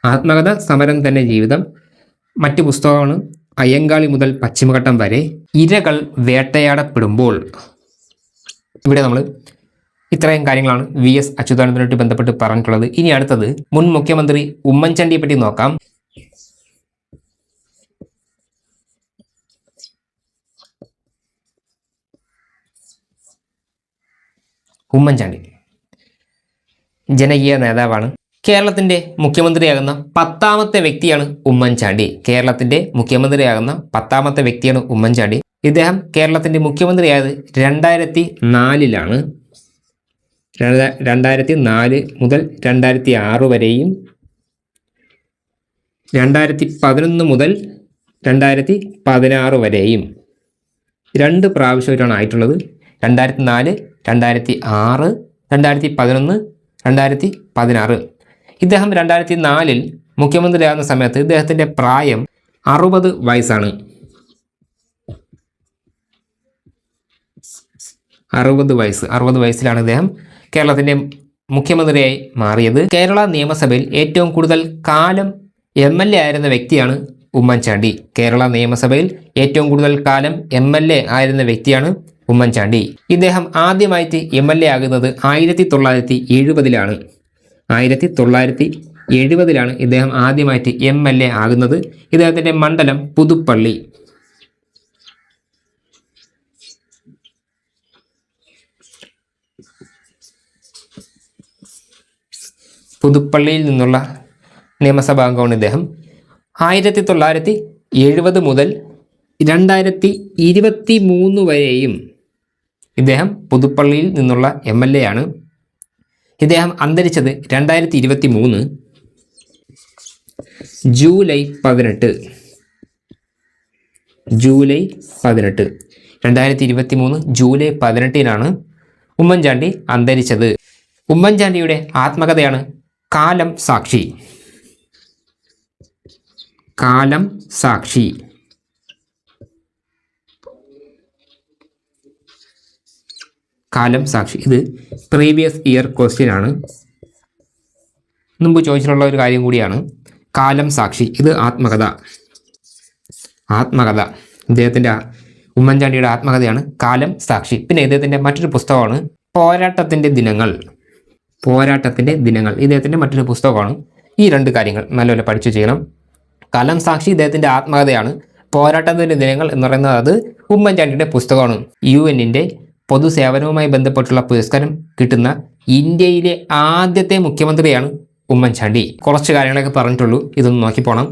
ആത്മകഥ സമരം തന്നെ ജീവിതം. മറ്റു പുസ്തകമാണ് അയ്യങ്കാളി മുതൽ പശ്ചിമഘട്ടം വരെ, ഇരകൾ വേട്ടയാടപ്പെടുമ്പോൾ. ഇവിടെ നമ്മൾ ഇത്രയും കാര്യങ്ങളാണ് VS അച്യുതാനന്ദനുമായിട്ട് ബന്ധപ്പെട്ട് പറഞ്ഞിട്ടുള്ളത്. ഇനി അടുത്തത് മുൻ മുഖ്യമന്ത്രി ഉമ്മൻചാണ്ടിയെ പറ്റി നോക്കാം. ഉമ്മൻചാണ്ടി ജനകീയ നേതാവാണ്. കേരളത്തിൻ്റെ മുഖ്യമന്ത്രിയാകുന്ന 10ാമത്തെ വ്യക്തിയാണ് ഉമ്മൻചാണ്ടി. ഇദ്ദേഹം കേരളത്തിൻ്റെ മുഖ്യമന്ത്രിയായത് 2004 2004 മുതൽ 2006 വരെയും 2011 മുതൽ 2016 വരെയും 2 പ്രാവശ്യമായിട്ടാണ് ആയിട്ടുള്ളത്. 2004, 2006, 2011, 2016. ഇദ്ദേഹം 2004 മുഖ്യമന്ത്രിയാകുന്ന സമയത്ത് ഇദ്ദേഹത്തിൻ്റെ പ്രായം 60 വയസ്സാണ്. 60 വയസ്സിലാണ് ഇദ്ദേഹം കേരളത്തിൻ്റെ മുഖ്യമന്ത്രിയായി മാറിയത്. കേരള നിയമസഭയിൽ ഏറ്റവും കൂടുതൽ കാലം MLA ആയിരുന്ന വ്യക്തിയാണ് ഉമ്മൻചാണ്ടി. കേരള നിയമസഭയിൽ ഏറ്റവും കൂടുതൽ കാലം MLA ആയിരുന്ന വ്യക്തിയാണ് ഉമ്മൻചാണ്ടി. ഇദ്ദേഹം ആദ്യമായിട്ട് MLA ആകുന്നത് 1970-ലാണ്. 1970-ലാണ് ഇദ്ദേഹം ആദ്യമായിട്ട് MLA ആകുന്നത്. ഇദ്ദേഹത്തിൻ്റെ മണ്ഡലം പുതുപ്പള്ളി. പുതുപ്പള്ളിയിൽ നിന്നുള്ള നിയമസഭാ അംഗമാണ് ഇദ്ദേഹം. 1970 മുതൽ 2023 വരെയും ഇദ്ദേഹം പുതുപ്പള്ളിയിൽ നിന്നുള്ള MLA ആണ്. ഇദ്ദേഹം അന്തരിച്ചത് 2023 ജൂലൈ 18. 2023 ജൂലൈ 18-നാണ് ഉമ്മൻചാണ്ടി അന്തരിച്ചത്. ഉമ്മൻചാണ്ടിയുടെ ആത്മകഥയാണ് കാലം സാക്ഷി. കാലം സാക്ഷി. കാലം സാക്ഷി. ഇത് പ്രീവിയസ് ഇയർ ക്വസ്റ്റ്യൻ ആണ്. മുമ്പ് ചോദിച്ചിട്ടുള്ള ഒരു കാര്യം കൂടിയാണ്. കാലം സാക്ഷി. ഇത് ആത്മകഥ. ഇദ്ദേഹത്തിൻ്റെ ഉമ്മൻചാണ്ടിയുടെ ആത്മകഥയാണ് കാലം സാക്ഷി. പിന്നെ ഇദ്ദേഹത്തിൻ്റെ മറ്റൊരു പുസ്തകമാണ് പോരാട്ടത്തിൻ്റെ ദിനങ്ങൾ. ഇദ്ദേഹത്തിൻ്റെ മറ്റൊരു പുസ്തകമാണ്. ഈ രണ്ട് കാര്യങ്ങൾ നല്ലപോലെ പഠിച്ചു ചെയ്യണം. കാലം സാക്ഷി ഇദ്ദേഹത്തിൻ്റെ ആത്മകഥയാണ്. പോരാട്ടത്തിൻ്റെ ദിനങ്ങൾ എന്ന് പറയുന്നത് അത് ഉമ്മൻചാണ്ടിയുടെ പുസ്തകമാണ്. UN-ന്റെ പൊതുസേവനവുമായി ബന്ധപ്പെട്ടുള്ള പുരസ്കാരം കിട്ടുന്ന ഇന്ത്യയിലെ ആദ്യത്തെ മുഖ്യമന്ത്രിയാണ് ഉമ്മൻചാണ്ടി. കുറച്ച് കാര്യങ്ങളൊക്കെ പറഞ്ഞിട്ടുള്ളൂ, ഇതൊന്ന് നോക്കിപ്പോണം.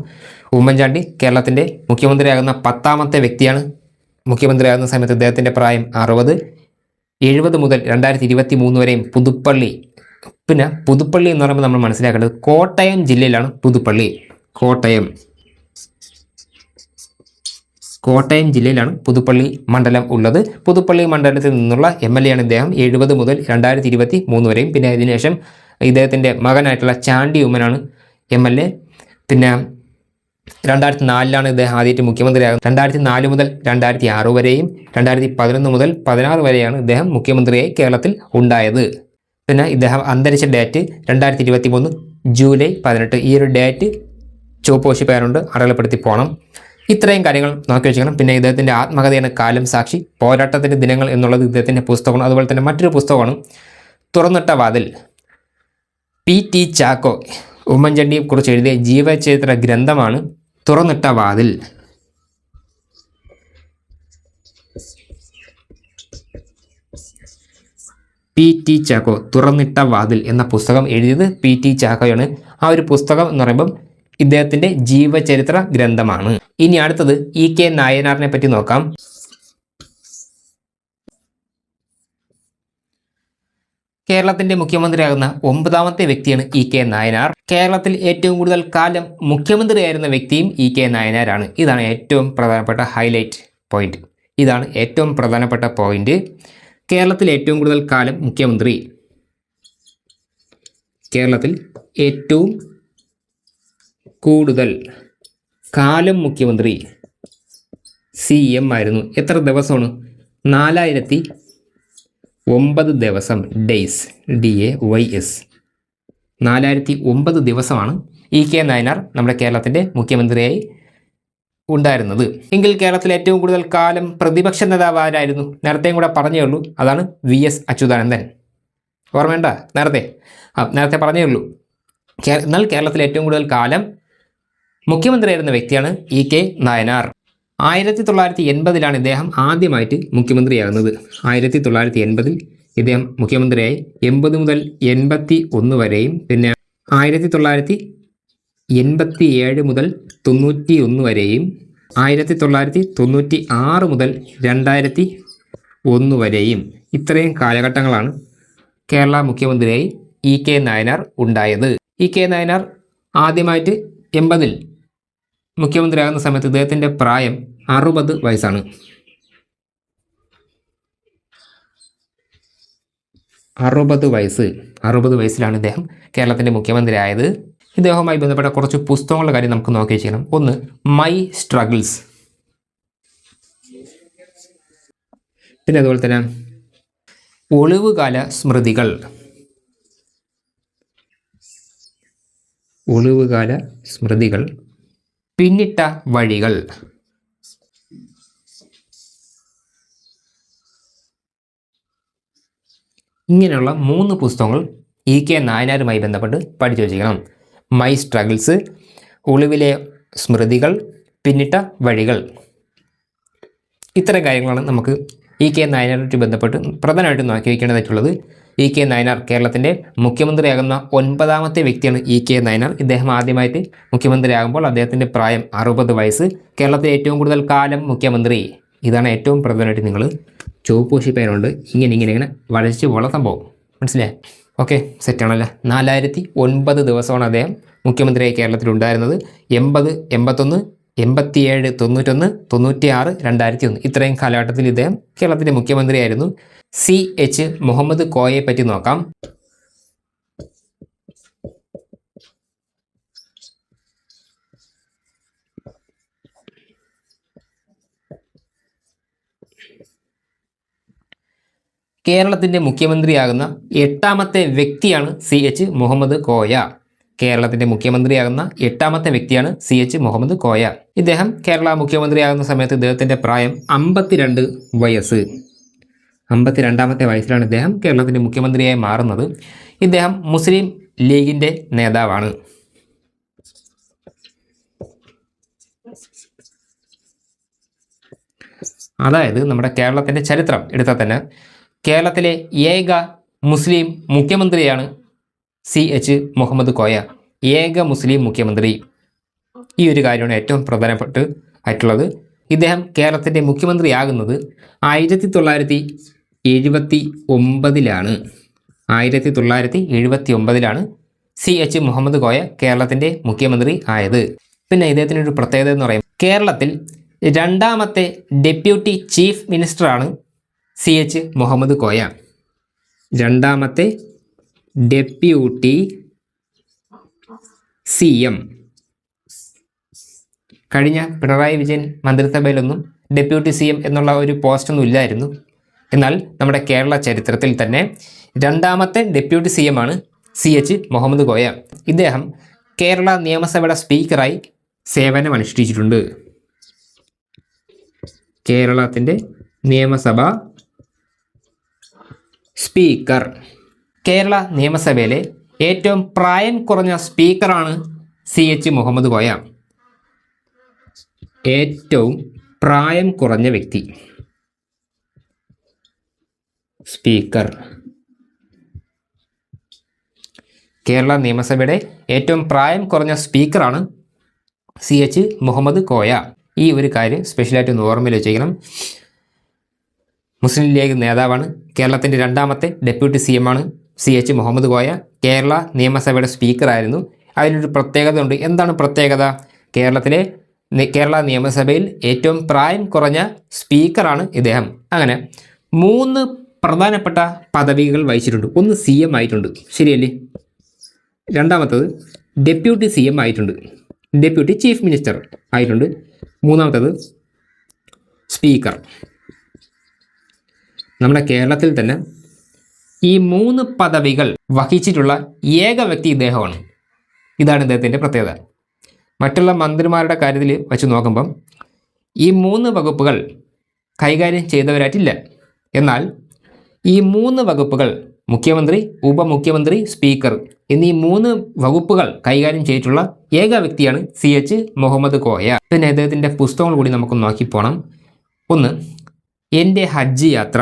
ഉമ്മൻചാണ്ടി കേരളത്തിൻ്റെ മുഖ്യമന്ത്രിയാകുന്ന 10ാമത്തെ വ്യക്തിയാണ്. മുഖ്യമന്ത്രിയാകുന്ന സമയത്ത് ഇദ്ദേഹത്തിൻ്റെ പ്രായം 60. 70 മുതൽ 2023 വരെയും പുതുപ്പള്ളി. പിന്നെ പുതുപ്പള്ളി എന്ന് പറയുമ്പോൾ നമ്മൾ മനസ്സിലാക്കേണ്ടത് കോട്ടയം ജില്ലയിലാണ് പുതുപ്പള്ളി. കോട്ടയം ജില്ലയിലാണ് പുതുപ്പള്ളി മണ്ഡലം ഉള്ളത്. പുതുപ്പള്ളി മണ്ഡലത്തിൽ നിന്നുള്ള MLA ആണ് ഇദ്ദേഹം 70 മുതൽ 2023 വരെയും. പിന്നെ അതിനുശേഷം ഇദ്ദേഹത്തിൻ്റെ മകനായിട്ടുള്ള ചാണ്ടി ഉമ്മനാണ് MLA. പിന്നെ 2004-ലാണ് ഇദ്ദേഹം ആദ്യമായിട്ട് മുഖ്യമന്ത്രിയാകുന്നത്. 2004 മുതൽ 2006 വരെയും 2011 മുതൽ 2016 വരെയാണ് ഇദ്ദേഹം മുഖ്യമന്ത്രിയായി കേരളത്തിൽ ഉണ്ടായത്. പിന്നെ ഇദ്ദേഹം അന്തരിച്ച ഡേറ്റ് 2023 ജൂലൈ 18. ഈ ഒരു ഡേറ്റ് ചുവപ്പ് പേരുണ്ട്, അടയാളപ്പെടുത്തി പോകണം. ഇത്രയും കാര്യങ്ങൾ നോക്കി വെച്ചിരിക്കണം. പിന്നെ ഇദ്ദേഹത്തിൻ്റെ ആത്മകഥയാണ് കാലം സാക്ഷി. പോരാട്ടത്തിൻ്റെ ദിനങ്ങൾ എന്നുള്ളത് ഇദ്ദേഹത്തിൻ്റെ പുസ്തകമാണ്. അതുപോലെ തന്നെ മറ്റൊരു പുസ്തകമാണ് തുറന്നിട്ട വാതിൽ. PT ചാക്കോ ഉമ്മൻചാണ്ടിയെ കുറിച്ച് എഴുതിയ ജീവചരിത്ര ഗ്രന്ഥമാണ് തുറന്നിട്ട വാതിൽ. PT ചാക്കോ തുറന്നിട്ട വാതിൽ എന്ന പുസ്തകം എഴുതിയത് PT ചാക്കോയാണ്. ആ ഒരു പുസ്തകം എന്ന് പറയുമ്പം ഇദ്ദേഹത്തിൻ്റെ ജീവചരിത്ര ഗ്രന്ഥമാണ്. ഇനി അടുത്തത് EK നായനാറിനെ പറ്റി നോക്കാം. കേരളത്തിൻ്റെ മുഖ്യമന്ത്രിയാകുന്ന 9ാമത്തെ വ്യക്തിയാണ് EK നായനാർ. കേരളത്തിൽ ഏറ്റവും കൂടുതൽ കാലം മുഖ്യമന്ത്രിയായിരുന്ന വ്യക്തിയും EK നായനാരാണ്. ഇതാണ് ഏറ്റവും പ്രധാനപ്പെട്ട ഹൈലൈറ്റ് പോയിന്റ്. കേരളത്തിൽ ഏറ്റവും കൂടുതൽ കാലം മുഖ്യമന്ത്രി. കേരളത്തിൽ ഏറ്റവും കൂടുതൽ കാലം മുഖ്യമന്ത്രി CM ആയിരുന്നു. എത്ര ദിവസമാണ്? 4009 ദിവസം. ഡേയ്സ്. DAYS. 4009 ദിവസമാണ് EK നായനാർ നമ്മുടെ കേരളത്തിൻ്റെ മുഖ്യമന്ത്രിയായി ഉണ്ടായിരുന്നത്. എങ്കിൽ കേരളത്തിൽ ഏറ്റവും കൂടുതൽ കാലം പ്രതിപക്ഷ നേതാവ് ആരായിരുന്നു? നേരത്തെയും കൂടെ പറഞ്ഞേ ഉള്ളൂ, അതാണ് VS അച്യുതാനന്ദൻ. ഓർമ്മയുണ്ട? നേരത്തെ പറഞ്ഞേ ഉള്ളൂ. എന്നാൽ കേരളത്തിൽ ഏറ്റവും കൂടുതൽ കാലം മുഖ്യമന്ത്രിയായിരുന്ന വ്യക്തിയാണ് EK നായനാർ. 1980-ലാണ് ഇദ്ദേഹം ആദ്യമായിട്ട് മുഖ്യമന്ത്രിയാകുന്നത്. 1980-ൽ ഇദ്ദേഹം മുഖ്യമന്ത്രിയായി. 80 മുതൽ 81 വരെയും പിന്നെ 1987 മുതൽ 91 വരെയും 1996 മുതൽ 2001 വരെയും ഇത്രയും കാലഘട്ടങ്ങളാണ് കേരള മുഖ്യമന്ത്രിയായി EK നായനാർ ഉണ്ടായത്. EK നായനാർ ആദ്യമായിട്ട് 80-ൽ മുഖ്യമന്ത്രിയാകുന്ന സമയത്ത് ഇദ്ദേഹത്തിൻ്റെ പ്രായം 60 വയസ്സാണ്. 60 വയസ്സിലാണ് ഇദ്ദേഹം കേരളത്തിൻ്റെ മുഖ്യമന്ത്രി ആയത്. ഇദ്ദേഹവുമായി ബന്ധപ്പെട്ട കുറച്ച് പുസ്തകങ്ങളുടെ കാര്യം നമുക്ക് നോക്കി ചെയ്യണം. ഒന്ന് മൈ സ്ട്രഗിൾസ്. പിന്നെ അതുപോലെ തന്നെ ഒളിവുകാല സ്മൃതികൾ. ഒളിവുകാല സ്മൃതികൾ, പിന്നിട്ട വഴികൾ. ഇങ്ങനെയുള്ള 3 പുസ്തകങ്ങൾ EK നായനാരുമായി ബന്ധപ്പെട്ട് പഠിച്ചു വച്ചിരിക്കണം. മൈ സ്ട്രഗിൾസ്, ഒളിവിലെ സ്മൃതികൾ, പിന്നിട്ട വഴികൾ. ഇത്തരം കാര്യങ്ങളാണ് നമുക്ക് EK നായനാരുമായിട്ട് ബന്ധപ്പെട്ട് പ്രധാനമായിട്ടും നോക്കി വയ്ക്കേണ്ടതായിട്ടുള്ളത്. EK നായനാർ കേരളത്തിൻ്റെ മുഖ്യമന്ത്രിയാകുന്ന 9ാമത്തെ വ്യക്തിയാണ് EK നായനാർ. ഇദ്ദേഹം ആദ്യമായിട്ട് മുഖ്യമന്ത്രിയാകുമ്പോൾ അദ്ദേഹത്തിൻ്റെ പ്രായം 60 വയസ്സ്. കേരളത്തിലെ ഏറ്റവും കൂടുതൽ കാലം മുഖ്യമന്ത്രി. ഇതാണ് ഏറ്റവും പ്രധാനമായിട്ട് നിങ്ങൾ ചുവപ്പൂശി പേരുണ്ട് ഇങ്ങനെ വരച്ച് പോള സംഭവം. മനസ്സിലായേ? ഓക്കെ, സെറ്റാണല്ലോ. 4009 ദിവസമാണ് അദ്ദേഹം മുഖ്യമന്ത്രിയായി കേരളത്തിലുണ്ടായിരുന്നത്. 80, 81, 87, 91, 96, 2001 ഇത്രയും കാലഘട്ടത്തിൽ ഇദ്ദേഹം കേരളത്തിൻ്റെ മുഖ്യമന്ത്രിയായിരുന്നു. CH മുഹമ്മദ് കോയയെ പറ്റി നോക്കാം. കേരളത്തിൻ്റെ മുഖ്യമന്ത്രിയാകുന്ന 8ാമത്തെ വ്യക്തിയാണ് CH മുഹമ്മദ് കോയ. കേരളത്തിൻ്റെ മുഖ്യമന്ത്രിയാകുന്ന 8ാമത്തെ വ്യക്തിയാണ് CH മുഹമ്മദ് കോയ. ഇദ്ദേഹം കേരള മുഖ്യമന്ത്രിയാകുന്ന സമയത്ത് ഇദ്ദേഹത്തിൻ്റെ പ്രായം 52 വയസ്സ്. 52ാമത്തെ വയസ്സിലാണ് ഇദ്ദേഹം കേരളത്തിൻ്റെ മുഖ്യമന്ത്രിയായി മാറുന്നത്. ഇദ്ദേഹം മുസ്ലിം ലീഗിൻ്റെ നേതാവാണ്. അതായത് നമ്മുടെ കേരളത്തിൻ്റെ ചരിത്രം എടുത്താൽ തന്നെ കേരളത്തിലെ ഏക മുസ്ലിം മുഖ്യമന്ത്രിയാണ് CH മുഹമ്മദ് കോയ. ഏക മുസ്ലിം മുഖ്യമന്ത്രി. ഈ ഒരു കാര്യമാണ് ഏറ്റവും പ്രധാനപ്പെട്ട് ആയിട്ടുള്ളത്. ഇദ്ദേഹം കേരളത്തിൻ്റെ മുഖ്യമന്ത്രിയാകുന്നത് 1979ലാണ്. 1979ലാണ് CH മുഹമ്മദ് കോയ കേരളത്തിൻ്റെ മുഖ്യമന്ത്രി ആയത്. പിന്നെ ഇദ്ദേഹത്തിനൊരു പ്രത്യേകത എന്ന് പറയുന്നത് കേരളത്തിൽ 2ാമത്തെ ഡെപ്യൂട്ടി ചീഫ് മിനിസ്റ്ററാണ് CH മുഹമ്മദ് കോയ. 2ാമത്തെ ഡെപ്യൂട്ടി CM. കഴിഞ്ഞ പിണറായി വിജയൻ മന്ത്രിസഭയിലൊന്നും ഡെപ്യൂട്ടി CM എന്നുള്ള ഒരു പോസ്റ്റൊന്നും ഇല്ലായിരുന്നു. എന്നാൽ നമ്മുടെ കേരള ചരിത്രത്തിൽ തന്നെ 2ാമത്തെ ഡെപ്യൂട്ടി CM ആണ് CH മുഹമ്മദ് കോയ. ഇദ്ദേഹം കേരള നിയമസഭയുടെ സ്പീക്കറായി സേവനമനുഷ്ഠിച്ചിട്ടുണ്ട്. കേരളത്തിൻ്റെ നിയമസഭ സ്പീക്കർ. കേരള നിയമസഭയിലെ ഏറ്റവും പ്രായം കുറഞ്ഞ സ്പീക്കറാണ് CH മുഹമ്മദ് കോയ. ഏറ്റവും പ്രായം കുറഞ്ഞ വ്യക്തി സ്പീക്കർ. കേരള നിയമസഭയുടെ ഏറ്റവും പ്രായം കുറഞ്ഞ സ്പീക്കറാണ് CH മുഹമ്മദ് കോയ. ഈ ഒരു കാര്യം സ്പെഷ്യലായിട്ട് ഒന്ന് ഓർമ്മയിൽ വെച്ചേക്കണം. മുസ്ലിം ലീഗ് നേതാവാണ്. കേരളത്തിൻ്റെ 2ാമത്തെ ഡെപ്യൂട്ടി CM ആണ് CH മുഹമ്മദ് കോയ. കേരള നിയമസഭയുടെ സ്പീക്കറായിരുന്നു. അതിനൊരു പ്രത്യേകത ഉണ്ട്. എന്താണ് പ്രത്യേകത? കേരള നിയമസഭയിൽ ഏറ്റവും പ്രായം കുറഞ്ഞ സ്പീക്കറാണ് ഇദ്ദേഹം. അങ്ങനെ 3 പ്രധാനപ്പെട്ട പദവികൾ വഹിച്ചിട്ടുണ്ട്. ഒന്ന് CM ആയിട്ടുണ്ട്, ശരിയല്ലേ? 2ാമത്തത് ഡെപ്യൂട്ടി CM ആയിട്ടുണ്ട്, ഡെപ്യൂട്ടി ചീഫ് മിനിസ്റ്റർ ആയിട്ടുണ്ട്. 3ാമത്തത് സ്പീക്കർ. നമ്മുടെ കേരളത്തിൽ തന്നെ ഈ 3 പദവികൾ വഹിച്ചിട്ടുള്ള ഏക വ്യക്തി ഇദ്ദേഹമാണ്. ഇതാണ് ഇദ്ദേഹത്തിൻ്റെ പ്രത്യേകത. മറ്റുള്ള മന്ത്രിമാരുടെ കാര്യത്തിൽ വെച്ച് നോക്കുമ്പം ഈ 3 വകുപ്പുകൾ കൈകാര്യം ചെയ്തവരായിട്ടില്ല. എന്നാൽ ഈ 3 വകുപ്പുകൾ മുഖ്യമന്ത്രി, ഉപമുഖ്യമന്ത്രി, സ്പീക്കർ എന്നീ 3 വകുപ്പുകൾ കൈകാര്യം ചെയ്തിട്ടുള്ള ഏക വ്യക്തിയാണ് CH മുഹമ്മദ് കോയ. പിന്നെ ഇദ്ദേഹത്തിൻ്റെ പുസ്തകങ്ങൾ കൂടി നമുക്ക് നോക്കിപ്പോണം. ഒന്ന്, എൻ്റെ ഹജ്ജ് യാത്ര.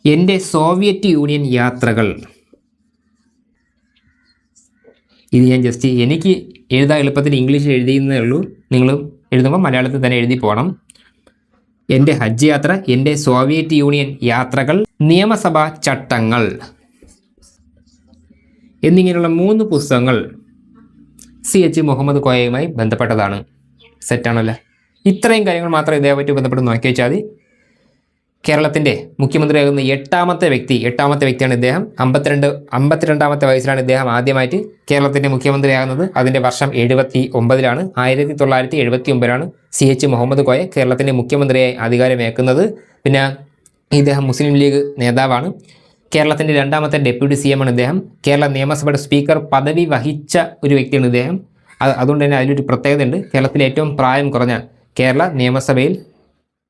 എൻ്റെ സോവിയറ്റ് യൂണിയൻ യാത്രകൾ. ഇത് ഞാൻ ജസ്റ്റ് എനിക്ക് എഴുതാൻ എളുപ്പത്തിൽ ഇംഗ്ലീഷിൽ എഴുതിയെന്നേ ഉള്ളൂ. നിങ്ങൾ എഴുതുമ്പോൾ മലയാളത്തിൽ തന്നെ എഴുതി പോകണം. എൻ്റെ ഹജ്ജ് യാത്ര, എൻ്റെ സോവിയറ്റ് യൂണിയൻ യാത്രകൾ, നിയമസഭാ ചട്ടങ്ങൾ എന്നിങ്ങനെയുള്ള 3 പുസ്തകങ്ങൾ CH മുഹമ്മദ് കോയയുമായി ബന്ധപ്പെട്ടതാണ്. സെറ്റാണല്ലോ. ഇത്രയും കാര്യങ്ങൾ മാത്രം ഇതേപറ്റി ബന്ധപ്പെട്ട് നോക്കി വെച്ചാൽ മതി. കേരളത്തിൻ്റെ മുഖ്യമന്ത്രിയാകുന്ന 8ാമത്തെ വ്യക്തിയാണ് ഇദ്ദേഹം. 52ാമത്തെ വയസ്സിലാണ് ഇദ്ദേഹം ആദ്യമായിട്ട് കേരളത്തിൻ്റെ മുഖ്യമന്ത്രിയാകുന്നത്. അതിൻ്റെ വർഷം 79ലാണ്. 1979ലാണ് CH മുഹമ്മദ് കോയ കേരളത്തിൻ്റെ മുഖ്യമന്ത്രിയായി അധികാരമേൽക്കുന്നത്. പിന്നെ ഇദ്ദേഹം മുസ്ലിം ലീഗ് നേതാവാണ്. കേരളത്തിൻ്റെ രണ്ടാമത്തെ ഡെപ്യൂട്ടി CM ആണ് ഇദ്ദേഹം. കേരള നിയമസഭയുടെ സ്പീക്കർ പദവി വഹിച്ച ഒരു വ്യക്തിയാണ് ഇദ്ദേഹം. അതുകൊണ്ട് തന്നെ അതിലൊരു പ്രത്യേകതയുണ്ട്. കേരളത്തിലെ ഏറ്റവും പ്രായം കുറഞ്ഞ, കേരള നിയമസഭയിൽ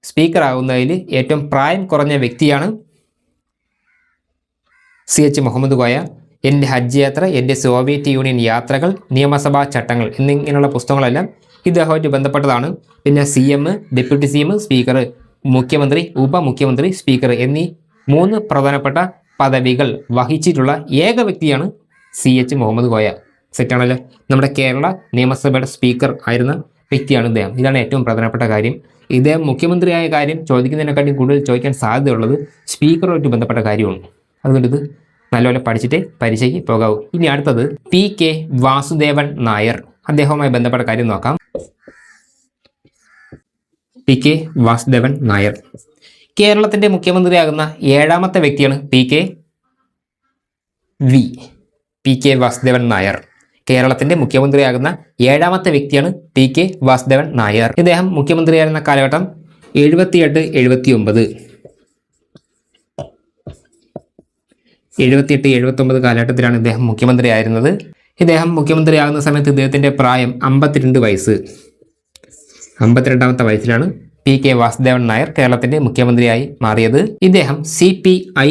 സ്പീക്കർ ആകുന്നതിൽ ഏറ്റവും പ്രായം കുറഞ്ഞ വ്യക്തിയാണ് CH മുഹമ്മദ് കോയ. എൻ്റെ ഹജ്ജ് യാത്ര, എൻ്റെ സോവിയറ്റ് യൂണിയൻ യാത്രകൾ, നിയമസഭാ ചട്ടങ്ങൾ എന്നിങ്ങനെയുള്ള പുസ്തകങ്ങളെല്ലാം ഇദ്ദേഹവുമായിട്ട് ബന്ധപ്പെട്ടതാണ്. പിന്നെ CM, ഡെപ്യൂട്ടി CM, സ്പീക്കർ, മുഖ്യമന്ത്രി, ഉപമുഖ്യമന്ത്രി, സ്പീക്കർ എന്നീ 3 പ്രധാനപ്പെട്ട പദവികൾ വഹിച്ചിട്ടുള്ള ഏക വ്യക്തിയാണ് CH മുഹമ്മദ് കോയ. സെറ്റാണല്ലോ. നമ്മുടെ കേരള നിയമസഭയുടെ സ്പീക്കർ ആയിരുന്ന വ്യക്തിയാണ് ഇദ്ദേഹം. ഇതാണ് ഏറ്റവും പ്രധാനപ്പെട്ട കാര്യം. ഇദ്ദേഹം മുഖ്യമന്ത്രിയായ കാര്യം ചോദിക്കുന്നതിനെക്കാട്ടി കൂടുതൽ ചോദിക്കാൻ സാധ്യതയുള്ളത് സ്പീക്കറുമായിട്ട് ബന്ധപ്പെട്ട കാര്യമാണ്. അതുകൊണ്ട് ഇത് നല്ലപോലെ പഠിച്ചിട്ടേ പരീക്ഷയ്ക്ക് പോകാവൂ. ഇനി അടുത്തത് PK വാസുദേവൻ നായർ. അദ്ദേഹവുമായി ബന്ധപ്പെട്ട കാര്യം നോക്കാം. PK വാസുദേവൻ നായർ കേരളത്തിൻ്റെ മുഖ്യമന്ത്രിയാകുന്ന 7ാമത്തെ വ്യക്തിയാണ് PK വാസുദേവൻ നായർ. കേരളത്തിൻ്റെ മുഖ്യമന്ത്രിയാകുന്ന 7ാമത്തെ വ്യക്തിയാണ് PK വാസുദേവൻ നായർ. ഇദ്ദേഹം മുഖ്യമന്ത്രിയായിരുന്ന കാലഘട്ടം 78-79 കാലഘട്ടത്തിലാണ് ഇദ്ദേഹം മുഖ്യമന്ത്രിയായിരുന്നത്. ഇദ്ദേഹം മുഖ്യമന്ത്രിയാകുന്ന സമയത്ത് ഇദ്ദേഹത്തിൻ്റെ പ്രായം 52 വയസ്സ്. 52ാമത്തെ വയസ്സിലാണ് PK വാസുദേവൻ നായർ കേരളത്തിൻ്റെ മുഖ്യമന്ത്രിയായി മാറിയത്. ഇദ്ദേഹം CPI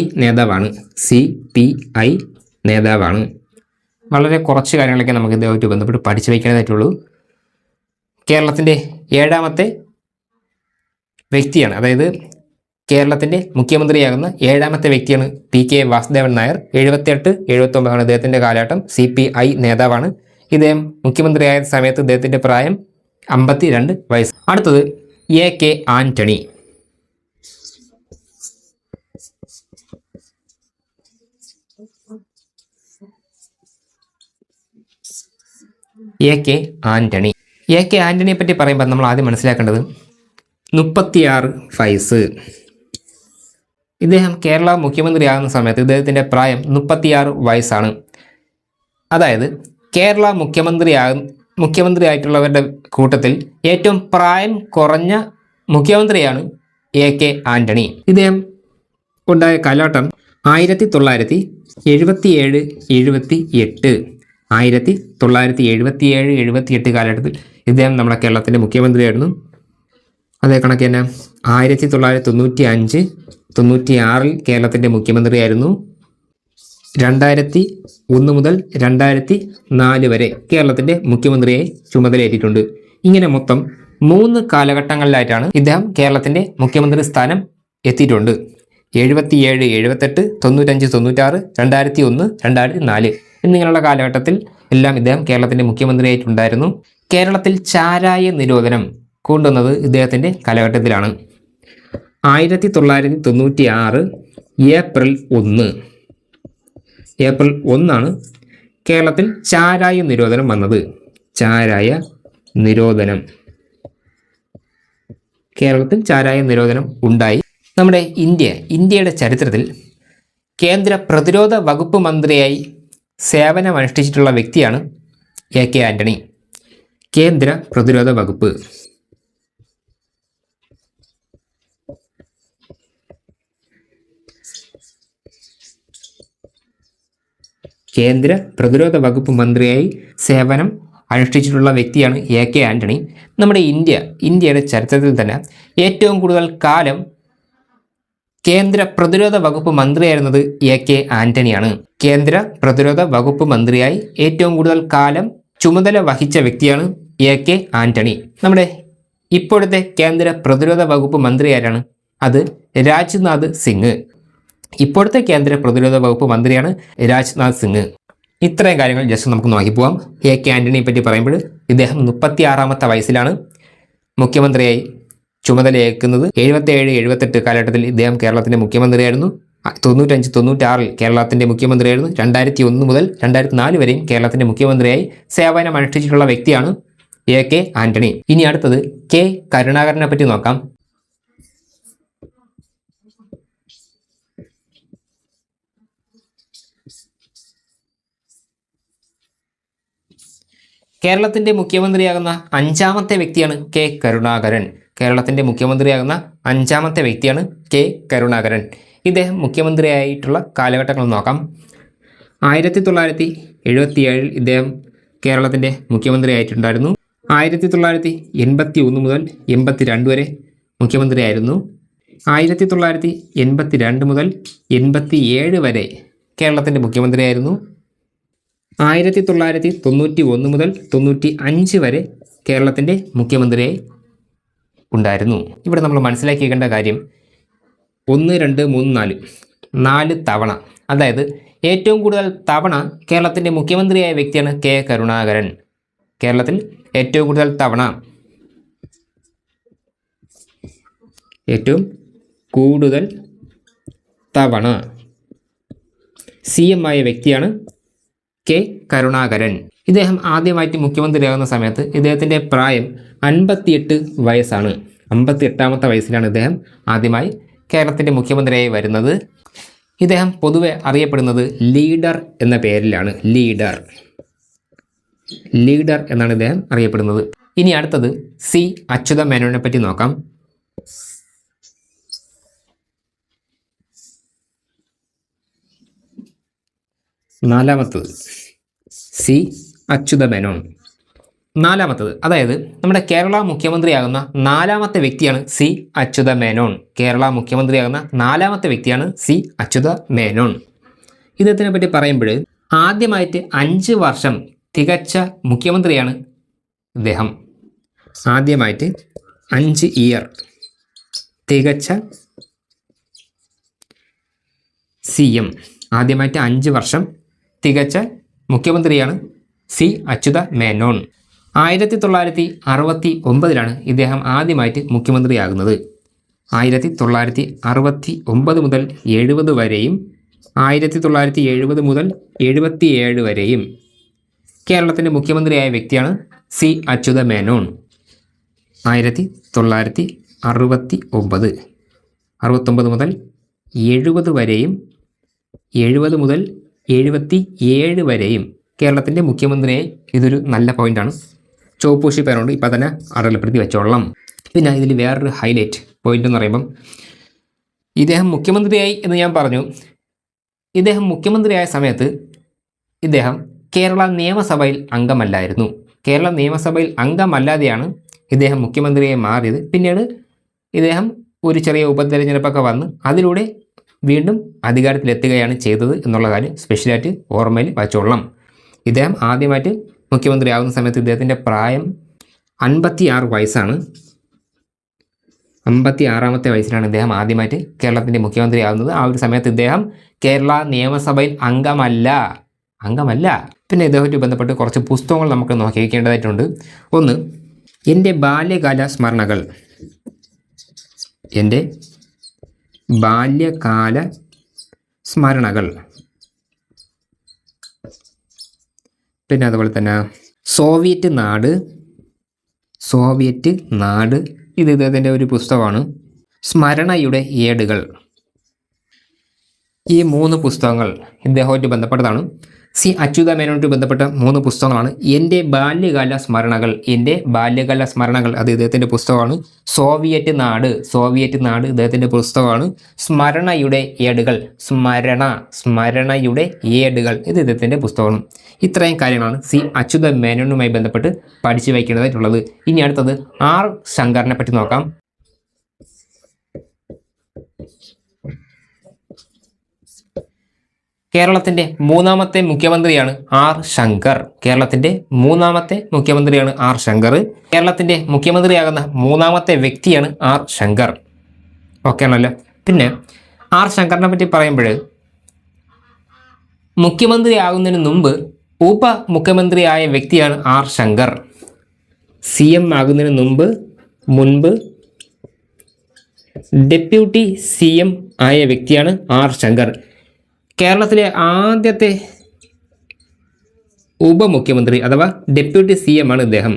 നേതാവാണ്. വളരെ കുറച്ച് കാര്യങ്ങളൊക്കെ നമുക്ക് ഇദ്ദേഹമായിട്ട് ബന്ധപ്പെട്ട് പഠിച്ചു വയ്ക്കേണ്ടതായിട്ടുള്ളൂ. കേരളത്തിൻ്റെ 7ാമത്തെ വ്യക്തിയാണ്, അതായത് കേരളത്തിൻ്റെ മുഖ്യമന്ത്രിയാകുന്ന 7ാമത്തെ വ്യക്തിയാണ് PK വാസുദേവൻ നായർ. 78-79 ഇദ്ദേഹത്തിൻ്റെ കാലഘട്ടം. CPI നേതാവാണ്. ഇദ്ദേഹം മുഖ്യമന്ത്രിയായ സമയത്ത് ഇദ്ദേഹത്തിൻ്റെ പ്രായം 52 വയസ്സ്. അടുത്തത് AK ആന്റണി. AK ആന്റണിയെ പറ്റി പറയുമ്പോൾ നമ്മൾ ആദ്യം മനസ്സിലാക്കേണ്ടത് 36 വയസ്സ്. ഇദ്ദേഹം കേരള മുഖ്യമന്ത്രിയാകുന്ന സമയത്ത് ഇദ്ദേഹത്തിൻ്റെ പ്രായം 36 വയസ്സാണ്. അതായത് കേരള മുഖ്യമന്ത്രിയായിട്ടുള്ളവരുടെ കൂട്ടത്തിൽ ഏറ്റവും പ്രായം കുറഞ്ഞ മുഖ്യമന്ത്രിയാണ് AK ആന്റണി. ഇദ്ദേഹം ഉണ്ടായ കാലഘട്ടം 1977-78 1977-78 കാലഘട്ടത്തിൽ ഇദ്ദേഹം നമ്മുടെ കേരളത്തിൻ്റെ മുഖ്യമന്ത്രിയായിരുന്നു. അതേ കണക്ക് തന്നെ 1995-96 കേരളത്തിൻ്റെ മുഖ്യമന്ത്രിയായിരുന്നു. 2001 മുതൽ 2004 വരെ കേരളത്തിൻ്റെ മുഖ്യമന്ത്രിയായി ചുമതലയേറ്റിട്ടുണ്ട്. ഇങ്ങനെ മൊത്തം 3 കാലഘട്ടങ്ങളിലായിട്ടാണ് ഇദ്ദേഹം കേരളത്തിൻ്റെ മുഖ്യമന്ത്രി സ്ഥാനം എത്തിയിട്ടുണ്ട്. 77-78, 95-96, 2001, 2004 എന്നിങ്ങനെയുള്ള കാലഘട്ടത്തിൽ എല്ലാം ഇദ്ദേഹം കേരളത്തിൻ്റെ മുഖ്യമന്ത്രിയായിട്ടുണ്ടായിരുന്നു. കേരളത്തിൽ ചാരായ നിരോധനം കൊണ്ടുവന്നത് ഇദ്ദേഹത്തിൻ്റെ കാലഘട്ടത്തിലാണ്. 1996 ഏപ്രിൽ 1 കേരളത്തിൽ ചാരായ നിരോധനം വന്നത്. കേരളത്തിൽ ചാരായ നിരോധനം ഉണ്ടായി. നമ്മുടെ ഇന്ത്യയുടെ ചരിത്രത്തിൽ കേന്ദ്ര പ്രതിരോധ വകുപ്പ് മന്ത്രിയായി സേവനമനുഷ്ഠിച്ചിട്ടുള്ള വ്യക്തിയാണ് AK ആന്റണി. കേന്ദ്ര പ്രതിരോധ വകുപ്പ്. കേന്ദ്ര പ്രതിരോധ വകുപ്പ് മന്ത്രിയായി സേവനം അനുഷ്ഠിച്ചിട്ടുള്ള വ്യക്തിയാണ് AK ആന്റണി. നമ്മുടെ ഇന്ത്യയുടെ ചരിത്രത്തിൽ തന്നെ ഏറ്റവും കൂടുതൽ കാലം കേന്ദ്ര പ്രതിരോധ വകുപ്പ് മന്ത്രിയായിരുന്നത് AK ആന്റണിയാണ്. കേന്ദ്ര പ്രതിരോധ വകുപ്പ് മന്ത്രിയായി ഏറ്റവും കൂടുതൽ കാലം ചുമതല വഹിച്ച വ്യക്തിയാണ് AK ആന്റണി. നമ്മുടെ ഇപ്പോഴത്തെ കേന്ദ്ര പ്രതിരോധ വകുപ്പ് മന്ത്രി ആരാണ്? അത് രാജ്നാഥ് സിംഗ്. ഇപ്പോഴത്തെ കേന്ദ്ര പ്രതിരോധ വകുപ്പ് മന്ത്രിയാണ് രാജ്നാഥ് സിംഗ്. ഇത്രയും കാര്യങ്ങൾ ജസ്റ്റ് നമുക്ക് നോക്കി പോവാം. AK ആന്റണിയെ പറ്റി പറയുമ്പോൾ ഇദ്ദേഹം 36ാമത്തെ വയസ്സിലാണ് മുഖ്യമന്ത്രിയായി ചുമതലയേൽക്കുന്നത്. 77-78 കാലഘട്ടത്തിൽ ഇദ്ദേഹം കേരളത്തിൻ്റെ മുഖ്യമന്ത്രിയായിരുന്നു. 95-96 കേരളത്തിൻ്റെ മുഖ്യമന്ത്രിയായിരുന്നു. 2001 മുതൽ 2004 വരെയും കേരളത്തിൻ്റെ മുഖ്യമന്ത്രിയായി സേവനം അനുഷ്ഠിച്ചിട്ടുള്ള വ്യക്തിയാണ് AK ആന്റണി. ഇനി അടുത്തത് K കരുണാകരനെ പറ്റി നോക്കാം. കേരളത്തിൻ്റെ മുഖ്യമന്ത്രിയാകുന്ന 5ാമത്തെ വ്യക്തിയാണ് K കരുണാകരൻ. കേരളത്തിൻ്റെ മുഖ്യമന്ത്രിയാകുന്ന 5ാമത്തെ വ്യക്തിയാണ് കെ കരുണാകരൻ. ഇദ്ദേഹം മുഖ്യമന്ത്രിയായിട്ടുള്ള കാലഘട്ടങ്ങൾ നോക്കാം. 1977 ഇദ്ദേഹം കേരളത്തിൻ്റെ മുഖ്യമന്ത്രിയായിട്ടുണ്ടായിരുന്നു. 1981 മുതൽ 82 വരെ മുഖ്യമന്ത്രിയായിരുന്നു. 1982 മുതൽ 87 വരെ കേരളത്തിൻ്റെ മുഖ്യമന്ത്രിയായിരുന്നു. 1991 മുതൽ 95 വരെ കേരളത്തിൻ്റെ മുഖ്യമന്ത്രിയായി ഉണ്ടായിരുന്നു. ഇവിടെ നമ്മൾ മനസ്സിലാക്കിയേണ്ട കാര്യം 1, 2, 3, 4 തവണ, അതായത് ഏറ്റവും കൂടുതൽ തവണ കേരളത്തിൻ്റെ മുഖ്യമന്ത്രിയായ വ്യക്തിയാണ് കെ കരുണാകരൻ. കേരളത്തിൽ ഏറ്റവും കൂടുതൽ തവണ CM ആയ വ്യക്തിയാണ് കെ കരുണാകരൻ. ഇദ്ദേഹം ആദ്യമായിട്ട് മുഖ്യമന്ത്രിയാകുന്ന സമയത്ത് ഇദ്ദേഹത്തിൻ്റെ പ്രായം 58 വയസ്സാണ്. 58ാമത്തെ വയസ്സിലാണ് ഇദ്ദേഹം ആദ്യമായി കേരളത്തിൻ്റെ മുഖ്യമന്ത്രിയായി വരുന്നത്. ഇദ്ദേഹം പൊതുവെ അറിയപ്പെടുന്നത് ലീഡർ എന്ന പേരിലാണ്. ലീഡർ എന്നാണ് ഇദ്ദേഹം അറിയപ്പെടുന്നത്. ഇനി അടുത്തത് സി അച്യുത മേനോനെ പറ്റി നോക്കാം. നാലാമത്തത് സി അച്യുത മേനോൻ. നാലാമത്തത്, അതായത് നമ്മുടെ കേരള മുഖ്യമന്ത്രിയാകുന്ന 4ാമത്തെ വ്യക്തിയാണ് സി അച്യുത മേനോൻ. കേരള മുഖ്യമന്ത്രിയാകുന്ന 4ാമത്തെ വ്യക്തിയാണ് സി അച്യുത മേനോൻ. ഇദ്ദേഹത്തിനെ പറ്റി പറയുമ്പോൾ ആദ്യമായിട്ട് 5 വർഷം തികച്ച മുഖ്യമന്ത്രിയാണ് ഇദ്ദേഹം. ആദ്യമായിട്ട് 5 ഇയർ തികച്ച CM, ആദ്യമായിട്ട് 5 വർഷം തികച്ച മുഖ്യമന്ത്രിയാണ് സി അച്യുത മേനോൻ. 1969 ഇദ്ദേഹം ആദ്യമായിട്ട് മുഖ്യമന്ത്രിയാകുന്നത്. 1969 മുതൽ 70 വരെയും 1970 മുതൽ 77 വരെയും കേരളത്തിൻ്റെ മുഖ്യമന്ത്രിയായ വ്യക്തിയാണ് സി അച്യുത മേനോൻ. 1969 മുതൽ 70 വരെയും 70 മുതൽ 77 വരെയും കേരളത്തിൻ്റെ മുഖ്യമന്ത്രിയായി. ഇതൊരു നല്ല പോയിൻ്റാണ്, ചുവപ്പൂശി പേരുണ്ട്, ഇപ്പം തന്നെ അടയാളപ്പെടുത്തി വെച്ചോളാം. പിന്നെ ഇതിൽ വേറൊരു ഹൈലൈറ്റ് പോയിൻ്റ് എന്ന് പറയുമ്പം ഇദ്ദേഹം മുഖ്യമന്ത്രിയായി എന്ന് ഞാൻ പറഞ്ഞു. ഇദ്ദേഹം മുഖ്യമന്ത്രിയായ സമയത്ത് ഇദ്ദേഹം കേരള നിയമസഭയിൽ അംഗമല്ലായിരുന്നു. കേരള നിയമസഭയിൽ അംഗമല്ലാതെയാണ് ഇദ്ദേഹം മുഖ്യമന്ത്രിയായി മാറിയത്. പിന്നീട് ഇദ്ദേഹം ഒരു ചെറിയ ഉപതെരഞ്ഞെടുപ്പൊക്കെ വന്ന് അതിലൂടെ വീണ്ടും അധികാരത്തിലെത്തുകയാണ് ചെയ്തത് എന്നുള്ള കാര്യം സ്പെഷ്യലായിട്ട് ഓർമ്മയിൽ വച്ചോളാം. ഇദ്ദേഹം ആദ്യമായിട്ട് മുഖ്യമന്ത്രിയാകുന്ന സമയത്ത് ഇദ്ദേഹത്തിൻ്റെ പ്രായം 56 വയസ്സാണ്. 56ാമത്തെ വയസ്സിലാണ് ഇദ്ദേഹം ആദ്യമായിട്ട് കേരളത്തിൻ്റെ മുഖ്യമന്ത്രിയാകുന്നത്. ആ ഒരു സമയത്ത് ഇദ്ദേഹം കേരള നിയമസഭയിൽ അംഗമല്ല. പിന്നെ ഇദ്ദേഹവുമായി ബന്ധപ്പെട്ട് കുറച്ച് പുസ്തകങ്ങൾ നമുക്ക് നോക്കി വയ്ക്കേണ്ടതായിട്ടുണ്ട്. ഒന്ന്, എൻ്റെ ബാല്യകാല സ്മരണകൾ. എൻ്റെ ബാല്യകാല സ്മരണകൾ. പിന്നെ അതുപോലെ തന്നെ സോവിയറ്റ് നാട്, ഇത് ഇദ്ദേഹത്തിൻ്റെ ഒരു പുസ്തകമാണ്. സ്മരണയുടെ ഏടുകൾ. ഈ 3 പുസ്തകങ്ങൾ ഇദ്ദേഹവുമായിട്ട് ബന്ധപ്പെട്ടതാണ്. സി അച്യുത മേനോനുമായിട്ട് ബന്ധപ്പെട്ട 3 പുസ്തകങ്ങളാണ്. എൻ്റെ ബാല്യകാല സ്മരണകൾ, അത് ഇദ്ദേഹത്തിൻ്റെ പുസ്തകമാണ്. സോവിയറ്റ് നാട് ഇദ്ദേഹത്തിൻ്റെ പുസ്തകമാണ്. സ്മരണയുടെ ഏടുകൾ, സ്മരണയുടെ ഏടുകൾ, ഇത് ഇദ്ദേഹത്തിൻ്റെ പുസ്തകമാണ്. ഇത്രയും കാര്യങ്ങളാണ് സി അച്യുത മേനോനുമായി ബന്ധപ്പെട്ട് പഠിച്ചു വയ്ക്കേണ്ടതായിട്ടുള്ളത്. ഇനി അടുത്തത് ആർ ശങ്കറിനെ പറ്റി നോക്കാം. കേരളത്തിൻ്റെ 3ാമത്തെ മുഖ്യമന്ത്രിയാണ് ആർ ശങ്കർ. കേരളത്തിൻ്റെ മുഖ്യമന്ത്രിയാകുന്ന 3ാമത്തെ വ്യക്തിയാണ് ആർ ശങ്കർ. ഓക്കെ ആണല്ലോ. പിന്നെ ആർ ശങ്കറിനെ പറ്റി പറയുമ്പോൾ മുഖ്യമന്ത്രിയാകുന്നതിന് മുമ്പ് ഉപമുഖ്യമന്ത്രിയായ വ്യക്തിയാണ് ആർ ശങ്കർ. CM ആകുന്നതിന് മുൻപ് ഡെപ്യൂട്ടി CM ആയ വ്യക്തിയാണ് ആർ ശങ്കർ. കേരളത്തിലെ ആദ്യത്തെ ഉപമുഖ്യമന്ത്രി അഥവാ ഡെപ്യൂട്ടി CM ആണ് ഇദ്ദേഹം,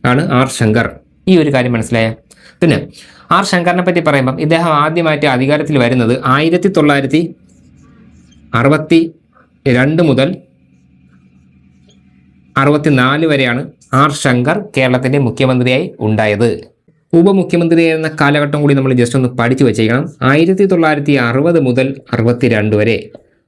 ആണ് ആർ ശങ്കർ. ഈ ഒരു കാര്യം മനസ്സിലായ. പിന്നെ ആർ ശങ്കറിനെ പറ്റി പറയുമ്പം ഇദ്ദേഹം ആദ്യമായിട്ട് അധികാരത്തിൽ വരുന്നത് 1962 മുതൽ 64 വരെയാണ് ആർ ശങ്കർ കേരളത്തിൻ്റെ മുഖ്യമന്ത്രിയായി ഉണ്ടായത്. ഉപമുഖ്യമന്ത്രിയായിരുന്ന കാലഘട്ടം കൂടി നമ്മൾ ജസ്റ്റ് ഒന്ന് പഠിച്ചു വെച്ചേക്കണം. 1960 മുതൽ 62 വരെ.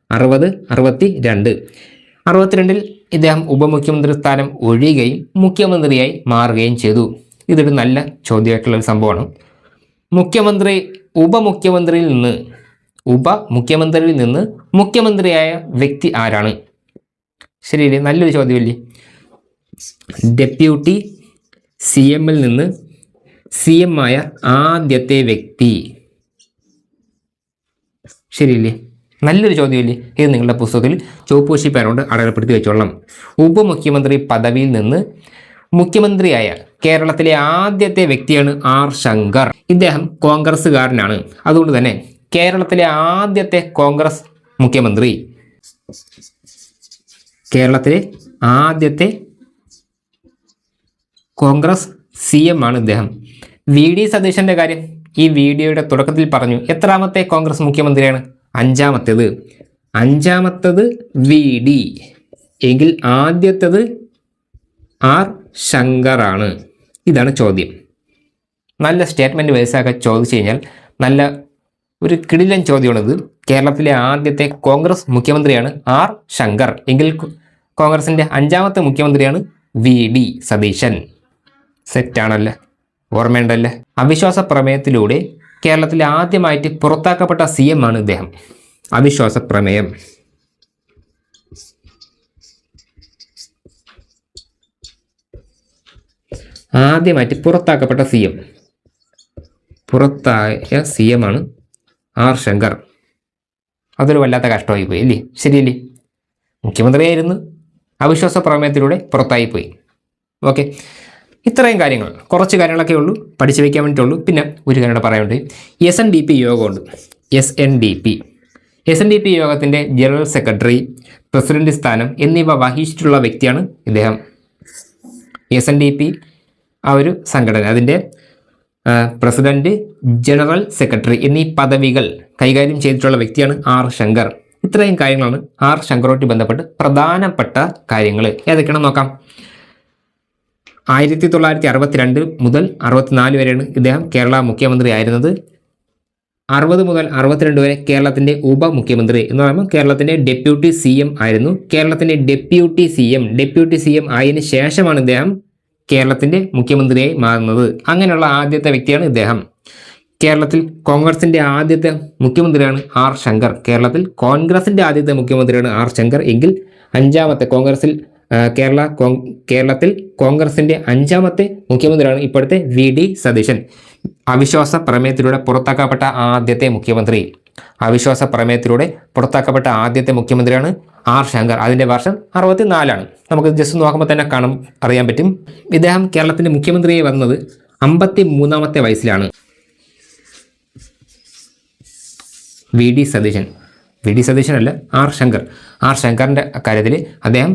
62 ഇദ്ദേഹം ഉപമുഖ്യമന്ത്രി സ്ഥാനം ഒഴിയുകയും മുഖ്യമന്ത്രിയായി മാറുകയും ചെയ്തു. ഇതൊരു നല്ല ചോദ്യമായിട്ടുള്ള ഒരു സംഭവമാണ്. ഉപമുഖ്യമന്ത്രിയിൽ നിന്ന് മുഖ്യമന്ത്രിയായ വ്യക്തി ആരാണ്? ശരിയല്ലേ? നല്ലൊരു ചോദ്യമല്ലേ? ഡെപ്യൂട്ടി CM നിന്ന് CM ആയ ആദ്യത്തെ വ്യക്തി. ശരിയല്ലേ? നല്ലൊരു ചോദ്യമല്ലേ? ഇത് നിങ്ങളുടെ പുസ്തകത്തിൽ ചുവപ്പൂശി പേരോണ്ട് അടയാളപ്പെടുത്തി വെച്ചോളാം. ഉപമുഖ്യമന്ത്രി പദവിയിൽ നിന്ന് മുഖ്യമന്ത്രിയായ കേരളത്തിലെ ആദ്യത്തെ വ്യക്തിയാണ് R. ശങ്കർ. ഇദ്ദേഹം കോൺഗ്രസ്സുകാരനാണ്. അതുകൊണ്ട് തന്നെ കേരളത്തിലെ ആദ്യത്തെ കോൺഗ്രസ് മുഖ്യമന്ത്രി, കേരളത്തിലെ ആദ്യത്തെ കോൺഗ്രസ് CM ആണ് ഇദ്ദേഹം. VD സതീശൻ്റെ കാര്യം ഈ വീഡിയോയുടെ തുടക്കത്തിൽ പറഞ്ഞു. എത്രാമത്തെ കോൺഗ്രസ് മുഖ്യമന്ത്രിയാണ്? അഞ്ചാമത്തത് VD എങ്കിൽ ആദ്യത്തേത് R. ശങ്കറാണ്. ഇതാണ് ചോദ്യം. നല്ല സ്റ്റേറ്റ്മെൻറ്റ് വയസ്സാക്കെ ചോദിച്ചു കഴിഞ്ഞാൽ നല്ല ഒരു കിടിലൻ ചോദ്യമാണിത്. കേരളത്തിലെ ആദ്യത്തെ കോൺഗ്രസ് മുഖ്യമന്ത്രിയാണ് R. ശങ്കർ എങ്കിൽ കോൺഗ്രസിൻ്റെ 5ാമത്തെ മുഖ്യമന്ത്രിയാണ് VD സതീശൻ. സെറ്റാണല്ലേ? ഓർമ്മയുണ്ടല്ലേ? അവിശ്വാസ പ്രമേയത്തിലൂടെ കേരളത്തിൽ ആദ്യമായിട്ട് പുറത്താക്കപ്പെട്ട CM ആണ് ഇദ്ദേഹം. അവിശ്വാസ പ്രമേയം. ആദ്യമായിട്ട് പുറത്താക്കപ്പെട്ട പുറത്തായ CM ആണ് R. ശങ്കർ. അതൊരു വല്ലാത്ത കഷ്ടമായി പോയി അല്ലേ? ശരിയല്ലേ? മുഖ്യമന്ത്രിയായിരുന്നു, അവിശ്വാസ പ്രമേയത്തിലൂടെ പുറത്തായിപ്പോയി. ഓക്കെ, ഇത്രയും കാര്യങ്ങൾ, കുറച്ച് കാര്യങ്ങളൊക്കെ ഉള്ളൂ പഠിച്ചു വയ്ക്കാൻ വേണ്ടിയിട്ടുള്ളൂ. പിന്നെ ഒരു കാര്യം പറയാനുണ്ട്. SNDP യോഗമുണ്ട്. SNDP യോഗത്തിൻ്റെ ജനറൽ സെക്രട്ടറി, പ്രസിഡന്റ് സ്ഥാനം എന്നിവ വഹിച്ചിട്ടുള്ള വ്യക്തിയാണ് ഇദ്ദേഹം. SNDP ആ ഒരു സംഘടന, അതിൻ്റെ പ്രസിഡന്റ്, ജനറൽ സെക്രട്ടറി എന്നീ പദവികൾ കൈകാര്യം ചെയ്തിട്ടുള്ള വ്യക്തിയാണ് R. ശങ്കർ. ഇത്രയും കാര്യങ്ങളാണ് R. ശങ്കറുമായിട്ട് ബന്ധപ്പെട്ട് പ്രധാനപ്പെട്ട കാര്യങ്ങൾ. ഏതൊക്കെയാണെന്ന് നോക്കാം. 1962 മുതൽ 64 വരെയാണ് ഇദ്ദേഹം കേരള മുഖ്യമന്ത്രി ആയിരുന്നത്. 60 മുതൽ 62 വരെ കേരളത്തിൻ്റെ ഉപമുഖ്യമന്ത്രി എന്ന് പറയുമ്പോൾ കേരളത്തിൻ്റെ ഡെപ്യൂട്ടി CM ആയിരുന്നു. കേരളത്തിൻ്റെ ഡെപ്യൂട്ടി CM ആയതിനു ശേഷമാണ് ഇദ്ദേഹം കേരളത്തിൻ്റെ മുഖ്യമന്ത്രിയായി മാറുന്നത്. അങ്ങനെയുള്ള ആദ്യത്തെ വ്യക്തിയാണ് ഇദ്ദേഹം. കേരളത്തിൽ കോൺഗ്രസിൻ്റെ ആദ്യത്തെ മുഖ്യമന്ത്രിയാണ് R. ശങ്കർ. കേരളത്തിൽ കോൺഗ്രസിൻ്റെ ആദ്യത്തെ മുഖ്യമന്ത്രിയാണ് R. ശങ്കർ എങ്കിൽ 5ാമത്തെ കേരളത്തിൽ കോൺഗ്രസിൻ്റെ 5ാമത്തെ മുഖ്യമന്ത്രിയാണ് ഇപ്പോഴത്തെ VD സതീശൻ. അവിശ്വാസ പ്രമേയത്തിലൂടെ പുറത്താക്കപ്പെട്ട ആദ്യത്തെ മുഖ്യമന്ത്രിയാണ് R. ശങ്കർ. അതിൻ്റെ വർഷം 64ആണ്. നമുക്ക് ജസ്റ്റ് നോക്കുമ്പോൾ തന്നെ അറിയാൻ പറ്റും. ഇദ്ദേഹം കേരളത്തിൻ്റെ മുഖ്യമന്ത്രിയായി വന്നത് 53ാമത്തെ വയസ്സിലാണ്. VD സതീശനല്ല, R. ശങ്കർ. R. ശങ്കറിൻ്റെ കാര്യത്തിൽ അദ്ദേഹം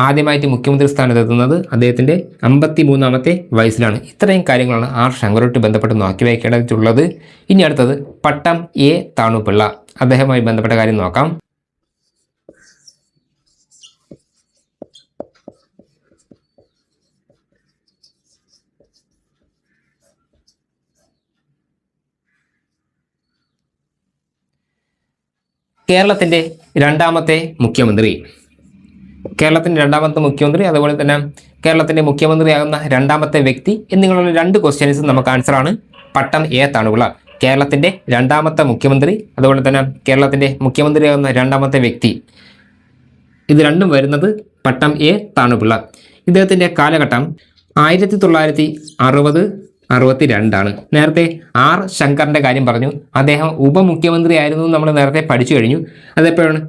ആദ്യമായിട്ട് മുഖ്യമന്ത്രി സ്ഥാനത്തെത്തുന്നത് അദ്ദേഹത്തിൻ്റെ 53ാമത്തെ വയസ്സിലാണ്. ഇത്രയും കാര്യങ്ങളാണ് R. ശങ്കറുമായിട്ട് ബന്ധപ്പെട്ട് നോക്കി വയ്ക്കേണ്ടതുള്ളത്. ഇനി അടുത്തത് പട്ടം A. താണുപിള്ള. അദ്ദേഹവുമായി ബന്ധപ്പെട്ട കാര്യം നോക്കാം. കേരളത്തിൻ്റെ രണ്ടാമത്തെ മുഖ്യമന്ത്രി, അതുപോലെ തന്നെ കേരളത്തിൻ്റെ മുഖ്യമന്ത്രിയാകുന്ന 2ാമത്തെ വ്യക്തി എന്നിങ്ങനെയുള്ള 2 ക്വസ്റ്റ്യൻസ് നമുക്ക് ആൻസറാണ്. പട്ടം A. താണുപിള്ള കേരളത്തിൻ്റെ 2ാമത്തെ മുഖ്യമന്ത്രി, അതുപോലെ തന്നെ കേരളത്തിൻ്റെ മുഖ്യമന്ത്രിയാകുന്ന 2ാമത്തെ വ്യക്തി. ഇത് രണ്ടും വരുന്നത് പട്ടം A. താണുപിള്ള. ഇദ്ദേഹത്തിൻ്റെ കാലഘട്ടം 1960-62 നേരത്തെ R. ശങ്കറിൻ്റെ കാര്യം പറഞ്ഞു. അദ്ദേഹം ഉപമുഖ്യമന്ത്രി ആയിരുന്നു നമ്മൾ നേരത്തെ പഠിച്ചു കഴിഞ്ഞു. അതെപ്പോഴാണ്?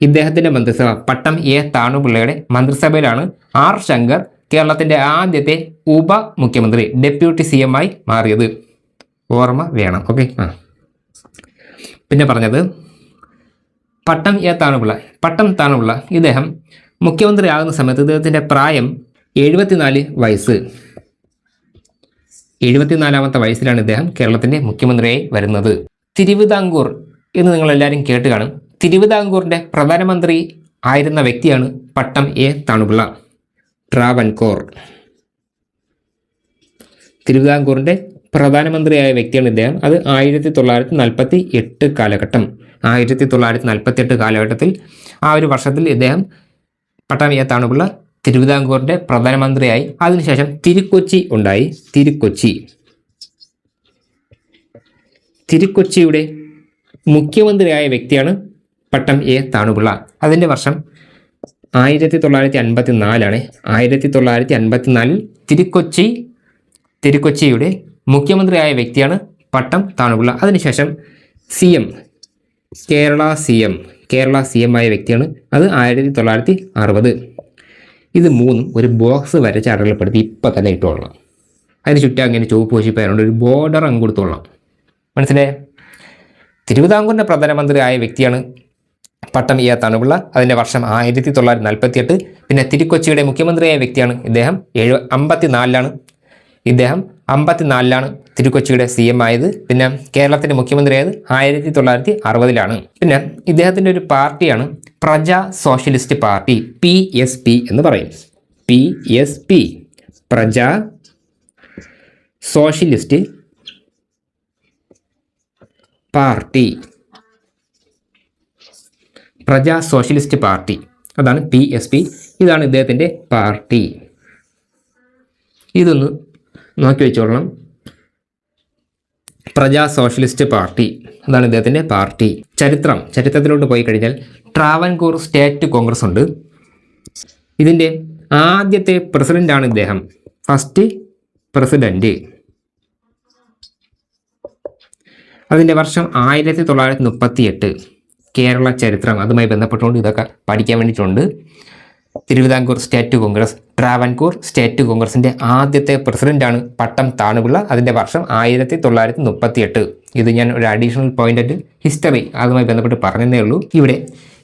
ഇദ്ദേഹത്തിൻ്റെ മന്ത്രിസഭ, പട്ടം A. താണുപിള്ളയുടെ മന്ത്രിസഭയിലാണ് R. ശങ്കർ കേരളത്തിൻ്റെ ആദ്യത്തെ ഉപമുഖ്യമന്ത്രി, ഡെപ്യൂട്ടി CM ആയി മാറിയത്. ഓർമ്മ വേണം. ഓക്കെ. പിന്നെ പറഞ്ഞത് പട്ടം A. താണുപിള്ള ഇദ്ദേഹം മുഖ്യമന്ത്രി ആകുന്ന സമയത്ത് ഇദ്ദേഹത്തിൻ്റെ പ്രായം 74 വയസ്സ്. 74ാമത്തെ വയസ്സിലാണ് ഇദ്ദേഹം കേരളത്തിൻ്റെ മുഖ്യമന്ത്രിയായി വരുന്നത്. തിരുവിതാംകൂർ എന്ന് നിങ്ങളെല്ലാവരും കേട്ട് കാണും. തിരുവിതാംകൂറിൻ്റെ പ്രധാനമന്ത്രി ആയിരുന്ന വ്യക്തിയാണ് പട്ടം A. താണുപിള്ള. ട്രാവൻകൂർ, തിരുവിതാംകൂറിൻ്റെ പ്രധാനമന്ത്രിയായ വ്യക്തിയാണ് ഇദ്ദേഹം. അത് 1948 കാലഘട്ടം. 1948 കാലഘട്ടത്തിൽ ആ ഒരു വർഷത്തിൽ ഇദ്ദേഹം പട്ടാമ്പി എ താണുപിള്ള തിരുവിതാംകൂറിൻ്റെ പ്രധാനമന്ത്രിയായി. അതിനുശേഷം തിരുക്കൊച്ചി ഉണ്ടായി. തിരുക്കൊച്ചിയുടെ മുഖ്യമന്ത്രിയായ വ്യക്തിയാണ് പട്ടം എ താണുപിള്ള. അതിൻ്റെ വർഷം 1954. 1954 തിരുക്കൊച്ചിയുടെ മുഖ്യമന്ത്രിയായ വ്യക്തിയാണ് പട്ടം താണുപിള്ള. അതിനുശേഷം കേരള സി എം ആയ വ്യക്തിയാണ്. അത് 1960. ഇത് മൂന്നും ഒരു ബോക്സ് വരച്ച് അടയാളപ്പെടുത്തി ഇപ്പം തന്നെ ഇട്ടുകൊള്ളണം. അതിന് ചുറ്റും അങ്ങനെ ചുവപ്പ് വശിപ്പായതുകൊണ്ട് ഒരു ബോർഡർ അങ്ങ് കൊടുത്തോളാം. മനസ്സിലായേ? തിരുവിതാംകൂറിൻ്റെ പ്രധാനമന്ത്രി ആയ വ്യക്തിയാണ് പട്ടം എ താണുപിള്ള. അതിൻ്റെ വർഷം 1948. പിന്നെ തിരുക്കൊച്ചിയുടെ മുഖ്യമന്ത്രിയായ വ്യക്തിയാണ് ഇദ്ദേഹം. 54 തിരുക്കൊച്ചിയുടെ സി എം ആയത്. പിന്നെ കേരളത്തിൻ്റെ മുഖ്യമന്ത്രിയായത് 1960. പിന്നെ ഇദ്ദേഹത്തിൻ്റെ ഒരു പാർട്ടിയാണ് പ്രജാ സോഷ്യലിസ്റ്റ് പാർട്ടി, PSP എന്ന് പറയും. PSP, Praja socialist party. Praja socialist party, അതാണ് PSP. ഇതാണ് ഇദ്ദേഹത്തിൻ്റെ പാർട്ടി. ഇതൊന്ന് നോക്കി വെച്ചോളണം. പ്രജാ സോഷ്യലിസ്റ്റ് പാർട്ടി, അതാണ് ഇദ്ദേഹത്തിൻ്റെ പാർട്ടി. ചരിത്രത്തിലോട്ട് പോയി കഴിഞ്ഞാൽ ട്രാവൻകൂർ സ്റ്റേറ്റ് കോൺഗ്രസ് ഉണ്ട്. ഇതിൻ്റെ ആദ്യത്തെ പ്രസിഡൻ്റാണ് ഇദ്ദേഹം. First president. അതിൻ്റെ വർഷം 1938. കേരള ചരിത്രം അതുമായി ബന്ധപ്പെട്ടുകൊണ്ട് ഇതൊക്കെ പഠിക്കാൻ വേണ്ടിയിട്ടുണ്ട്. തിരുവിതാംകൂർ സ്റ്റേറ്റ് കോൺഗ്രസ്, ട്രാവൻകൂർ സ്റ്റേറ്റ് കോൺഗ്രസിൻ്റെ ആദ്യത്തെ പ്രസിഡൻ്റാണ് പട്ടം താണുപിള്ള. അതിൻ്റെ വർഷം 1938. ഇത് ഞാൻ ഒരു അഡീഷണൽ പോയിൻ്റ് ഹിസ്റ്ററി അതുമായി ബന്ധപ്പെട്ട് പറഞ്ഞതേ ഉള്ളൂ. ഇവിടെ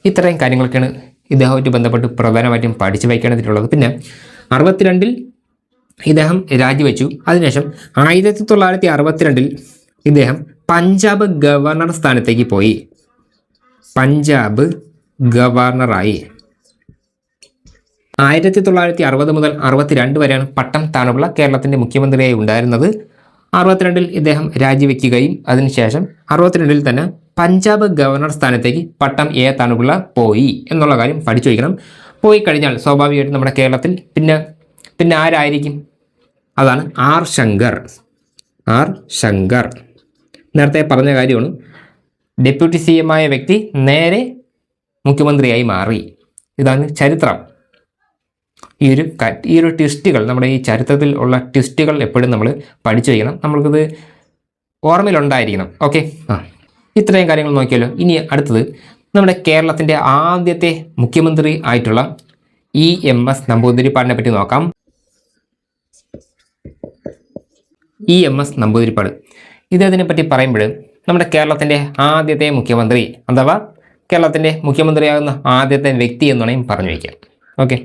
ഇത്രയും കാര്യങ്ങളൊക്കെയാണ് ഇദ്ദേഹവുമായിട്ട് ബന്ധപ്പെട്ട് പ്രധാനമായിട്ടും പഠിച്ചു വയ്ക്കേണ്ടതിട്ടുള്ളത്. പിന്നെ 62 ഇദ്ദേഹം രാജിവെച്ചു. അതിനുശേഷം 1962 ഇദ്ദേഹം പഞ്ചാബ് ഗവർണർ സ്ഥാനത്തേക്ക് പോയി. പഞ്ചാബ് ഗവർണറായി. 1960 മുതൽ 62 വരെയാണ് പട്ടം താണുപിള്ള കേരളത്തിൻ്റെ മുഖ്യമന്ത്രിയായി ഉണ്ടായിരുന്നത്. 62 ഇദ്ദേഹം രാജിവെക്കുകയും അതിനുശേഷം 62 തന്നെ പഞ്ചാബ് ഗവർണർ സ്ഥാനത്തേക്ക് പട്ടം എ താണുപിള്ള പോയി എന്നുള്ള കാര്യം പഠിച്ചു വയ്ക്കണം. പോയി കഴിഞ്ഞാൽ സ്വാഭാവികമായിട്ടും നമ്മുടെ കേരളത്തിൽ പിന്നെ ആരായിരിക്കും? അതാണ് ആർ ശങ്കർ. നേരത്തെ പറഞ്ഞ കാര്യമാണ്. ഡെപ്യൂട്ടി CM ആയ വ്യക്തി നേരെ മുഖ്യമന്ത്രിയായി മാറി. ഇതാണ് ചരിത്രം. ഈ ഒരു ട്വിസ്റ്റുകൾ, നമ്മുടെ ഈ ചരിത്രത്തിൽ ഉള്ള ട്വിസ്റ്റുകൾ എപ്പോഴും നമ്മൾ പഠിച്ചു വയ്ക്കണം. നമ്മൾക്കിത് ഓർമ്മയിലുണ്ടായിരിക്കണം. ഓക്കെ, ഇത്രയും കാര്യങ്ങൾ നോക്കിയല്ലോ. ഇനി അടുത്തത് നമ്മുടെ കേരളത്തിൻ്റെ ആദ്യത്തെ മുഖ്യമന്ത്രി ആയിട്ടുള്ള EMS നമ്പൂതിരിപ്പാടിനെ പറ്റി നോക്കാം. EMS നമ്പൂതിരിപ്പാട്, ഇദ്ദേഹത്തിനെ പറ്റി പറയുമ്പോൾ നമ്മുടെ കേരളത്തിൻ്റെ ആദ്യത്തെ മുഖ്യമന്ത്രി അഥവാ കേരളത്തിൻ്റെ മുഖ്യമന്ത്രിയാകുന്ന ആദ്യത്തെ വ്യക്തി എന്ന് വേണമെങ്കിൽ പറഞ്ഞു വയ്ക്കാം. ഓക്കെ,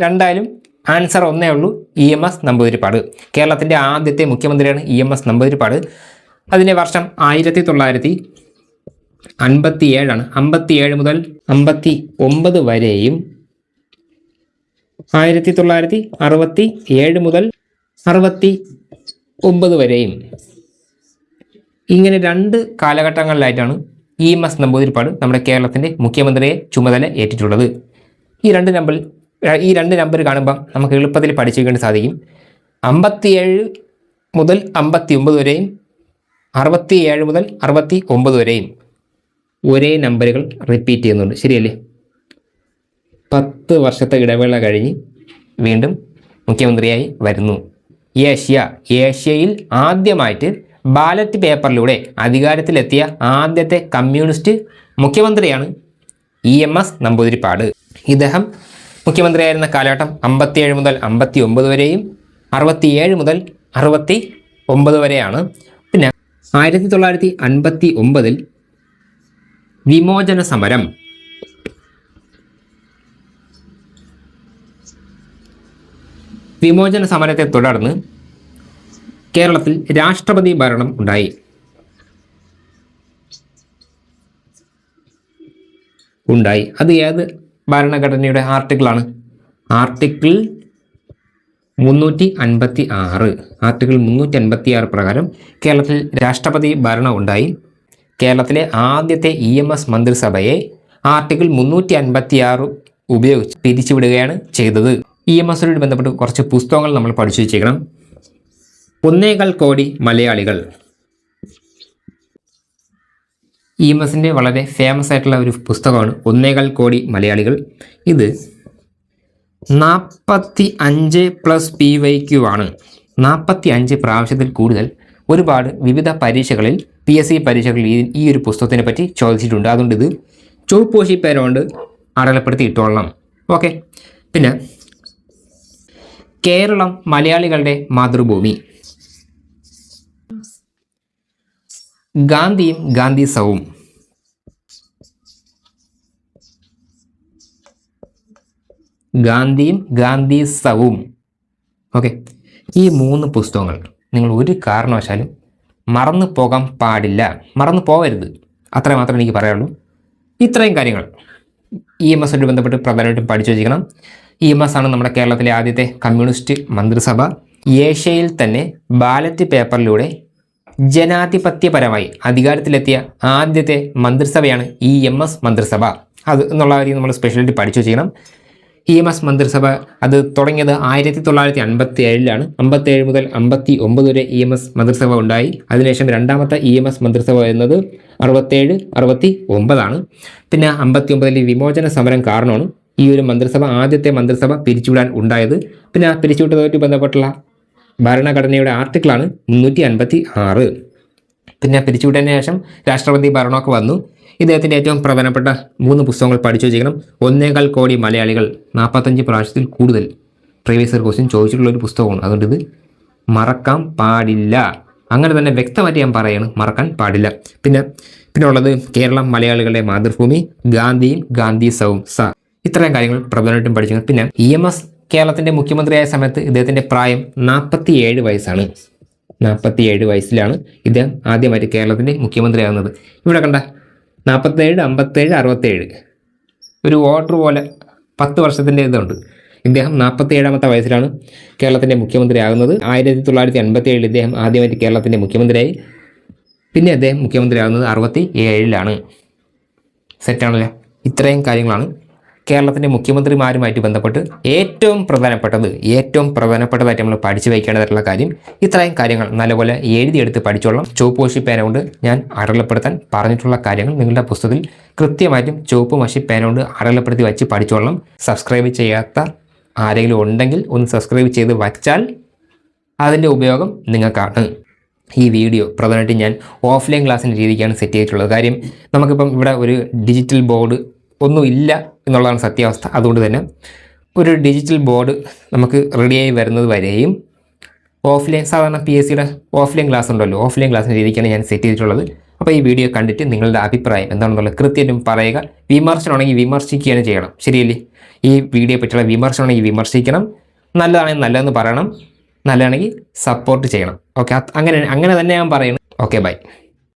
രണ്ടായാലും ആൻസർ ഒന്നേ ഉള്ളൂ. EMS നമ്പൂതിരിപ്പാട് കേരളത്തിൻ്റെ ആദ്യത്തെ മുഖ്യമന്ത്രിയാണ് EMS നമ്പൂതിരിപ്പാട്. അതിൻ്റെ വർഷം 1957 57 മുതൽ 59 വരെയും 1967 മുതൽ 69 വരെയും ഇങ്ങനെ 2 കാലഘട്ടങ്ങളിലായിട്ടാണ് EMS നമ്പൂതിരിപ്പാട് നമ്മുടെ കേരളത്തിൻ്റെ മുഖ്യമന്ത്രിയെ ചുമതല ഏറ്റിട്ടുള്ളത്. ഈ രണ്ട് നമ്പർ കാണുമ്പോൾ നമുക്ക് എളുപ്പത്തിൽ പഠിച്ചു വയ്ക്കാൻ സാധിക്കും. 57 മുതൽ 59 വരെയും 67 മുതൽ 69 വരെയും ഒരേ നമ്പറുകൾ റിപ്പീറ്റ് ചെയ്യുന്നുണ്ട്. ശരിയല്ലേ? 10 വർഷത്തെ ഇടവേള കഴിഞ്ഞ് വീണ്ടും മുഖ്യമന്ത്രിയായി വരുന്നു. ഏഷ്യയിൽ ആദ്യമായിട്ട് ബാലറ്റ് പേപ്പറിലൂടെ അധികാരത്തിലെത്തിയ ആദ്യത്തെ കമ്മ്യൂണിസ്റ്റ് മുഖ്യമന്ത്രിയാണ് EMS നമ്പൂതിരിപ്പാട്. ഇദ്ദേഹം മുഖ്യമന്ത്രിയായിരുന്ന കാലഘട്ടം 57 മുതൽ 59 വരെയും 67 മുതൽ 69 വരെയാണ്. പിന്നെ 1959 വിമോചന സമരം. വിമോചന സമരത്തെ തുടർന്ന് കേരളത്തിൽ രാഷ്ട്രപതി ഭരണം ഉണ്ടായി. അത് ഏത് ഭരണഘടനയുടെ ആർട്ടിക്കിളാണ്? ആർട്ടിക്കിൾ 356 ആർട്ടിക്കിൾ 356 പ്രകാരം കേരളത്തിൽ രാഷ്ട്രപതി ഭരണം ഉണ്ടായി. കേരളത്തിലെ ആദ്യത്തെ EMS മന്ത്രിസഭയെ ആർട്ടിക്കിൾ 356 ഉപയോഗിച്ച് പിരിച്ചുവിടുകയാണ് ചെയ്തത്. EMSനോട് ബന്ധപ്പെട്ട് കുറച്ച് പുസ്തകങ്ങൾ നമ്മൾ പഠിച്ചു വെച്ചേക്കണം. 1.25 കോടി മലയാളികൾ EMSന്റെ വളരെ ഫേമസ് ആയിട്ടുള്ള ഒരു പുസ്തകമാണ് 1.25 കോടി മലയാളികൾ. ഇത് 45+ PYQ ആണ്. 45 പ്രാവശ്യത്തിൽ കൂടുതൽ ഒരുപാട് വിവിധ പരീക്ഷകളിൽ PSC പരീക്ഷകളിൽ ഈ ഒരു പുസ്തകത്തിനെ പറ്റി ചോദിച്ചിട്ടുണ്ട്. അതുകൊണ്ട് ഇത് ചുവപ്പോശി പേരുകൊണ്ട് അടയാളപ്പെടുത്തി ഇട്ടോളണം. ഓക്കെ. പിന്നെ കേരളം മലയാളികളുടെ മാതൃഭൂമി. ഗാന്ധിയും ഗാന്ധിസവും. ഗാന്ധിയും ഗാന്ധിസവും. ഓക്കെ. ഈ 3 പുസ്തകങ്ങൾ നിങ്ങൾ ഒരു കാരണവശാലും മറന്നു പോകാൻ പാടില്ല, മറന്നു പോകരുത്. അത്ര മാത്രമേ എനിക്ക് പറയാനുള്ളൂ. ഇത്രയും കാര്യങ്ങൾ EMSനോട് ബന്ധപ്പെട്ട് പ്രധാനമായിട്ടും പഠിച്ചു വച്ചിരിക്കണം. EMS ആണ് നമ്മുടെ കേരളത്തിലെ ആദ്യത്തെ കമ്മ്യൂണിസ്റ്റ് മന്ത്രിസഭ. ഏഷ്യയിൽ തന്നെ ബാലറ്റ് പേപ്പറിലൂടെ ജനാധിപത്യപരമായി അധികാരത്തിലെത്തിയ ആദ്യത്തെ മന്ത്രിസഭയാണ് EMS മന്ത്രിസഭ. അത് എന്നുള്ള കാര്യം നമ്മൾ സ്പെഷ്യലായിട്ട് പഠിച്ചു വച്ചിരിക്കണം. EMS മന്ത്രിസഭ അത് തുടങ്ങിയത് 1957 57 മുതൽ 59 വരെ EMS മന്ത്രിസഭ ഉണ്ടായി. അതിനുശേഷം രണ്ടാമത്തെ EMS മന്ത്രിസഭ എന്നത് 67 69 പിന്നെ 59 വിമോചന സമരം കാരണമാണ് ഈ ഒരു മന്ത്രിസഭ ആദ്യത്തെ മന്ത്രിസഭ പിരിച്ചുവിടാൻ ഉണ്ടായത്. പിന്നെ ആ പിരിച്ചുവിട്ടതുമായിട്ട് ബന്ധപ്പെട്ടുള്ള ഭരണഘടനയുടെ ആർട്ടിക്കിളാണ് 356. പിന്നെ പിരിച്ചുവിട്ടതിന് ശേഷം രാഷ്ട്രപതി ഭരണമൊക്കെ വന്നു. ഇദ്ദേഹത്തിൻ്റെ ഏറ്റവും പ്രധാനപ്പെട്ട 3 പുസ്തകങ്ങൾ പഠിച്ചു വച്ചിരിക്കണം. 1.25 കോടി മലയാളികൾ 45 പ്രാവശ്യത്തിൽ കൂടുതൽ പ്രീവിയസ് ഇയർ ക്വസ്റ്റ്യൻ ചോദിച്ചിട്ടുള്ള ഒരു പുസ്തകമാണ്. അതുകൊണ്ട് ഇത് മറക്കാൻ പാടില്ല. അങ്ങനെ തന്നെ വ്യക്തമായിട്ട് ഞാൻ പറയാണ്, മറക്കാൻ പാടില്ല. പിന്നെ ഉള്ളത് കേരളം മലയാളികളുടെ മാതൃഭൂമി, ഗാന്ധിയും ഗാന്ധിസവും. ഇത്രയും കാര്യങ്ങൾ പ്രധാനമായിട്ടും പഠിച്ചു. പിന്നെ EMS കേരളത്തിൻ്റെ മുഖ്യമന്ത്രിയായ സമയത്ത് ഇദ്ദേഹത്തിൻ്റെ പ്രായം 47 വയസ്സാണ്. 47 വയസ്സിലാണ് ഇദ്ദേഹം ആദ്യമായിട്ട് കേരളത്തിൻ്റെ മുഖ്യമന്ത്രിയാകുന്നത്. ഇവിടെ കണ്ട 47 57 67 ഒരു ഓർഡർ പോലെ 10 വർഷത്തിൻ്റെ ഇതുണ്ട്. ഇദ്ദേഹം 47ാമത്തെ വയസ്സിലാണ് കേരളത്തിൻ്റെ മുഖ്യമന്ത്രി ആകുന്നത്. 1987 ഇദ്ദേഹം ആദ്യമായിട്ട് കേരളത്തിൻ്റെ മുഖ്യമന്ത്രിയായി. പിന്നെ അദ്ദേഹം മുഖ്യമന്ത്രി ആകുന്നത് 67 സെറ്റാണല്ലേ. ഇത്രയും കാര്യങ്ങളാണ് കേരളത്തിൻ്റെ മുഖ്യമന്ത്രിമാരുമായിട്ട് ബന്ധപ്പെട്ട് ഏറ്റവും പ്രധാനപ്പെട്ടതായിട്ട് നമ്മൾ പഠിച്ചു വയ്ക്കേണ്ടതായിട്ടുള്ള കാര്യം. ഇത്രയും കാര്യങ്ങൾ നല്ലപോലെ എഴുതിയെടുത്ത് പഠിച്ചോളാം. ചുവപ്പ് മഷി പേന കൊണ്ട് ഞാൻ അടയാളപ്പെടുത്താൻ പറഞ്ഞിട്ടുള്ള കാര്യങ്ങൾ നിങ്ങളുടെ പുസ്തകത്തിൽ കൃത്യമായിട്ടും ചുവപ്പ് മഷി പേന കൊണ്ട് അടയാളപ്പെടുത്തി വെച്ച് പഠിച്ചോളാം. സബ്സ്ക്രൈബ് ചെയ്യാത്ത ആരെങ്കിലും ഉണ്ടെങ്കിൽ ഒന്ന് സബ്സ്ക്രൈബ് ചെയ്ത് വച്ചാൽ അതിൻ്റെ ഉപയോഗം നിങ്ങൾക്കാണ്. ഈ വീഡിയോ പ്രധാനമായിട്ടും ഞാൻ ഓഫ്ലൈൻ ക്ലാസ്സിൻ്റെ രീതിക്കാണ് സെറ്റ് ചെയ്തിട്ടുള്ളത്. കാര്യം നമുക്കിപ്പം ഇവിടെ ഒരു ഡിജിറ്റൽ ബോർഡ് ഒന്നും ഇല്ല എന്നുള്ളതാണ് സത്യാവസ്ഥ. അതുകൊണ്ട് തന്നെ ഒരു ഡിജിറ്റൽ ബോർഡ് നമുക്ക് റെഡിയായി വരുന്നത് വരെയും ഓഫ്ലൈൻ സാധാരണ PSCയുടെ ഓഫ്ലൈൻ ക്ലാസ് ഉണ്ടല്ലോ, ഓഫ്ലൈൻ ക്ലാസ്സിൻ്റെ രീതിക്കാണ് ഞാൻ സെറ്റ് ചെയ്തിട്ടുള്ളത്. അപ്പോൾ ഈ വീഡിയോ കണ്ടിട്ട് നിങ്ങളുടെ അഭിപ്രായം എന്താണെന്നുള്ളത് കൃത്യമായിട്ടും പറയുക. വിമർശനമാണെങ്കിൽ വിമർശിക്കുകയാണ് ചെയ്യണം, ശരിയല്ലേ? ഈ വീഡിയോയെ പറ്റിയുള്ള വിമർശനമാണെങ്കിൽ വിമർശിക്കണം, നല്ലതാണെങ്കിൽ നല്ലതെന്ന് പറയണം, നല്ലതാണെങ്കിൽ സപ്പോർട്ട് ചെയ്യണം. ഓക്കെ, അങ്ങനെ തന്നെ ഞാൻ പറയണം. Okay, by.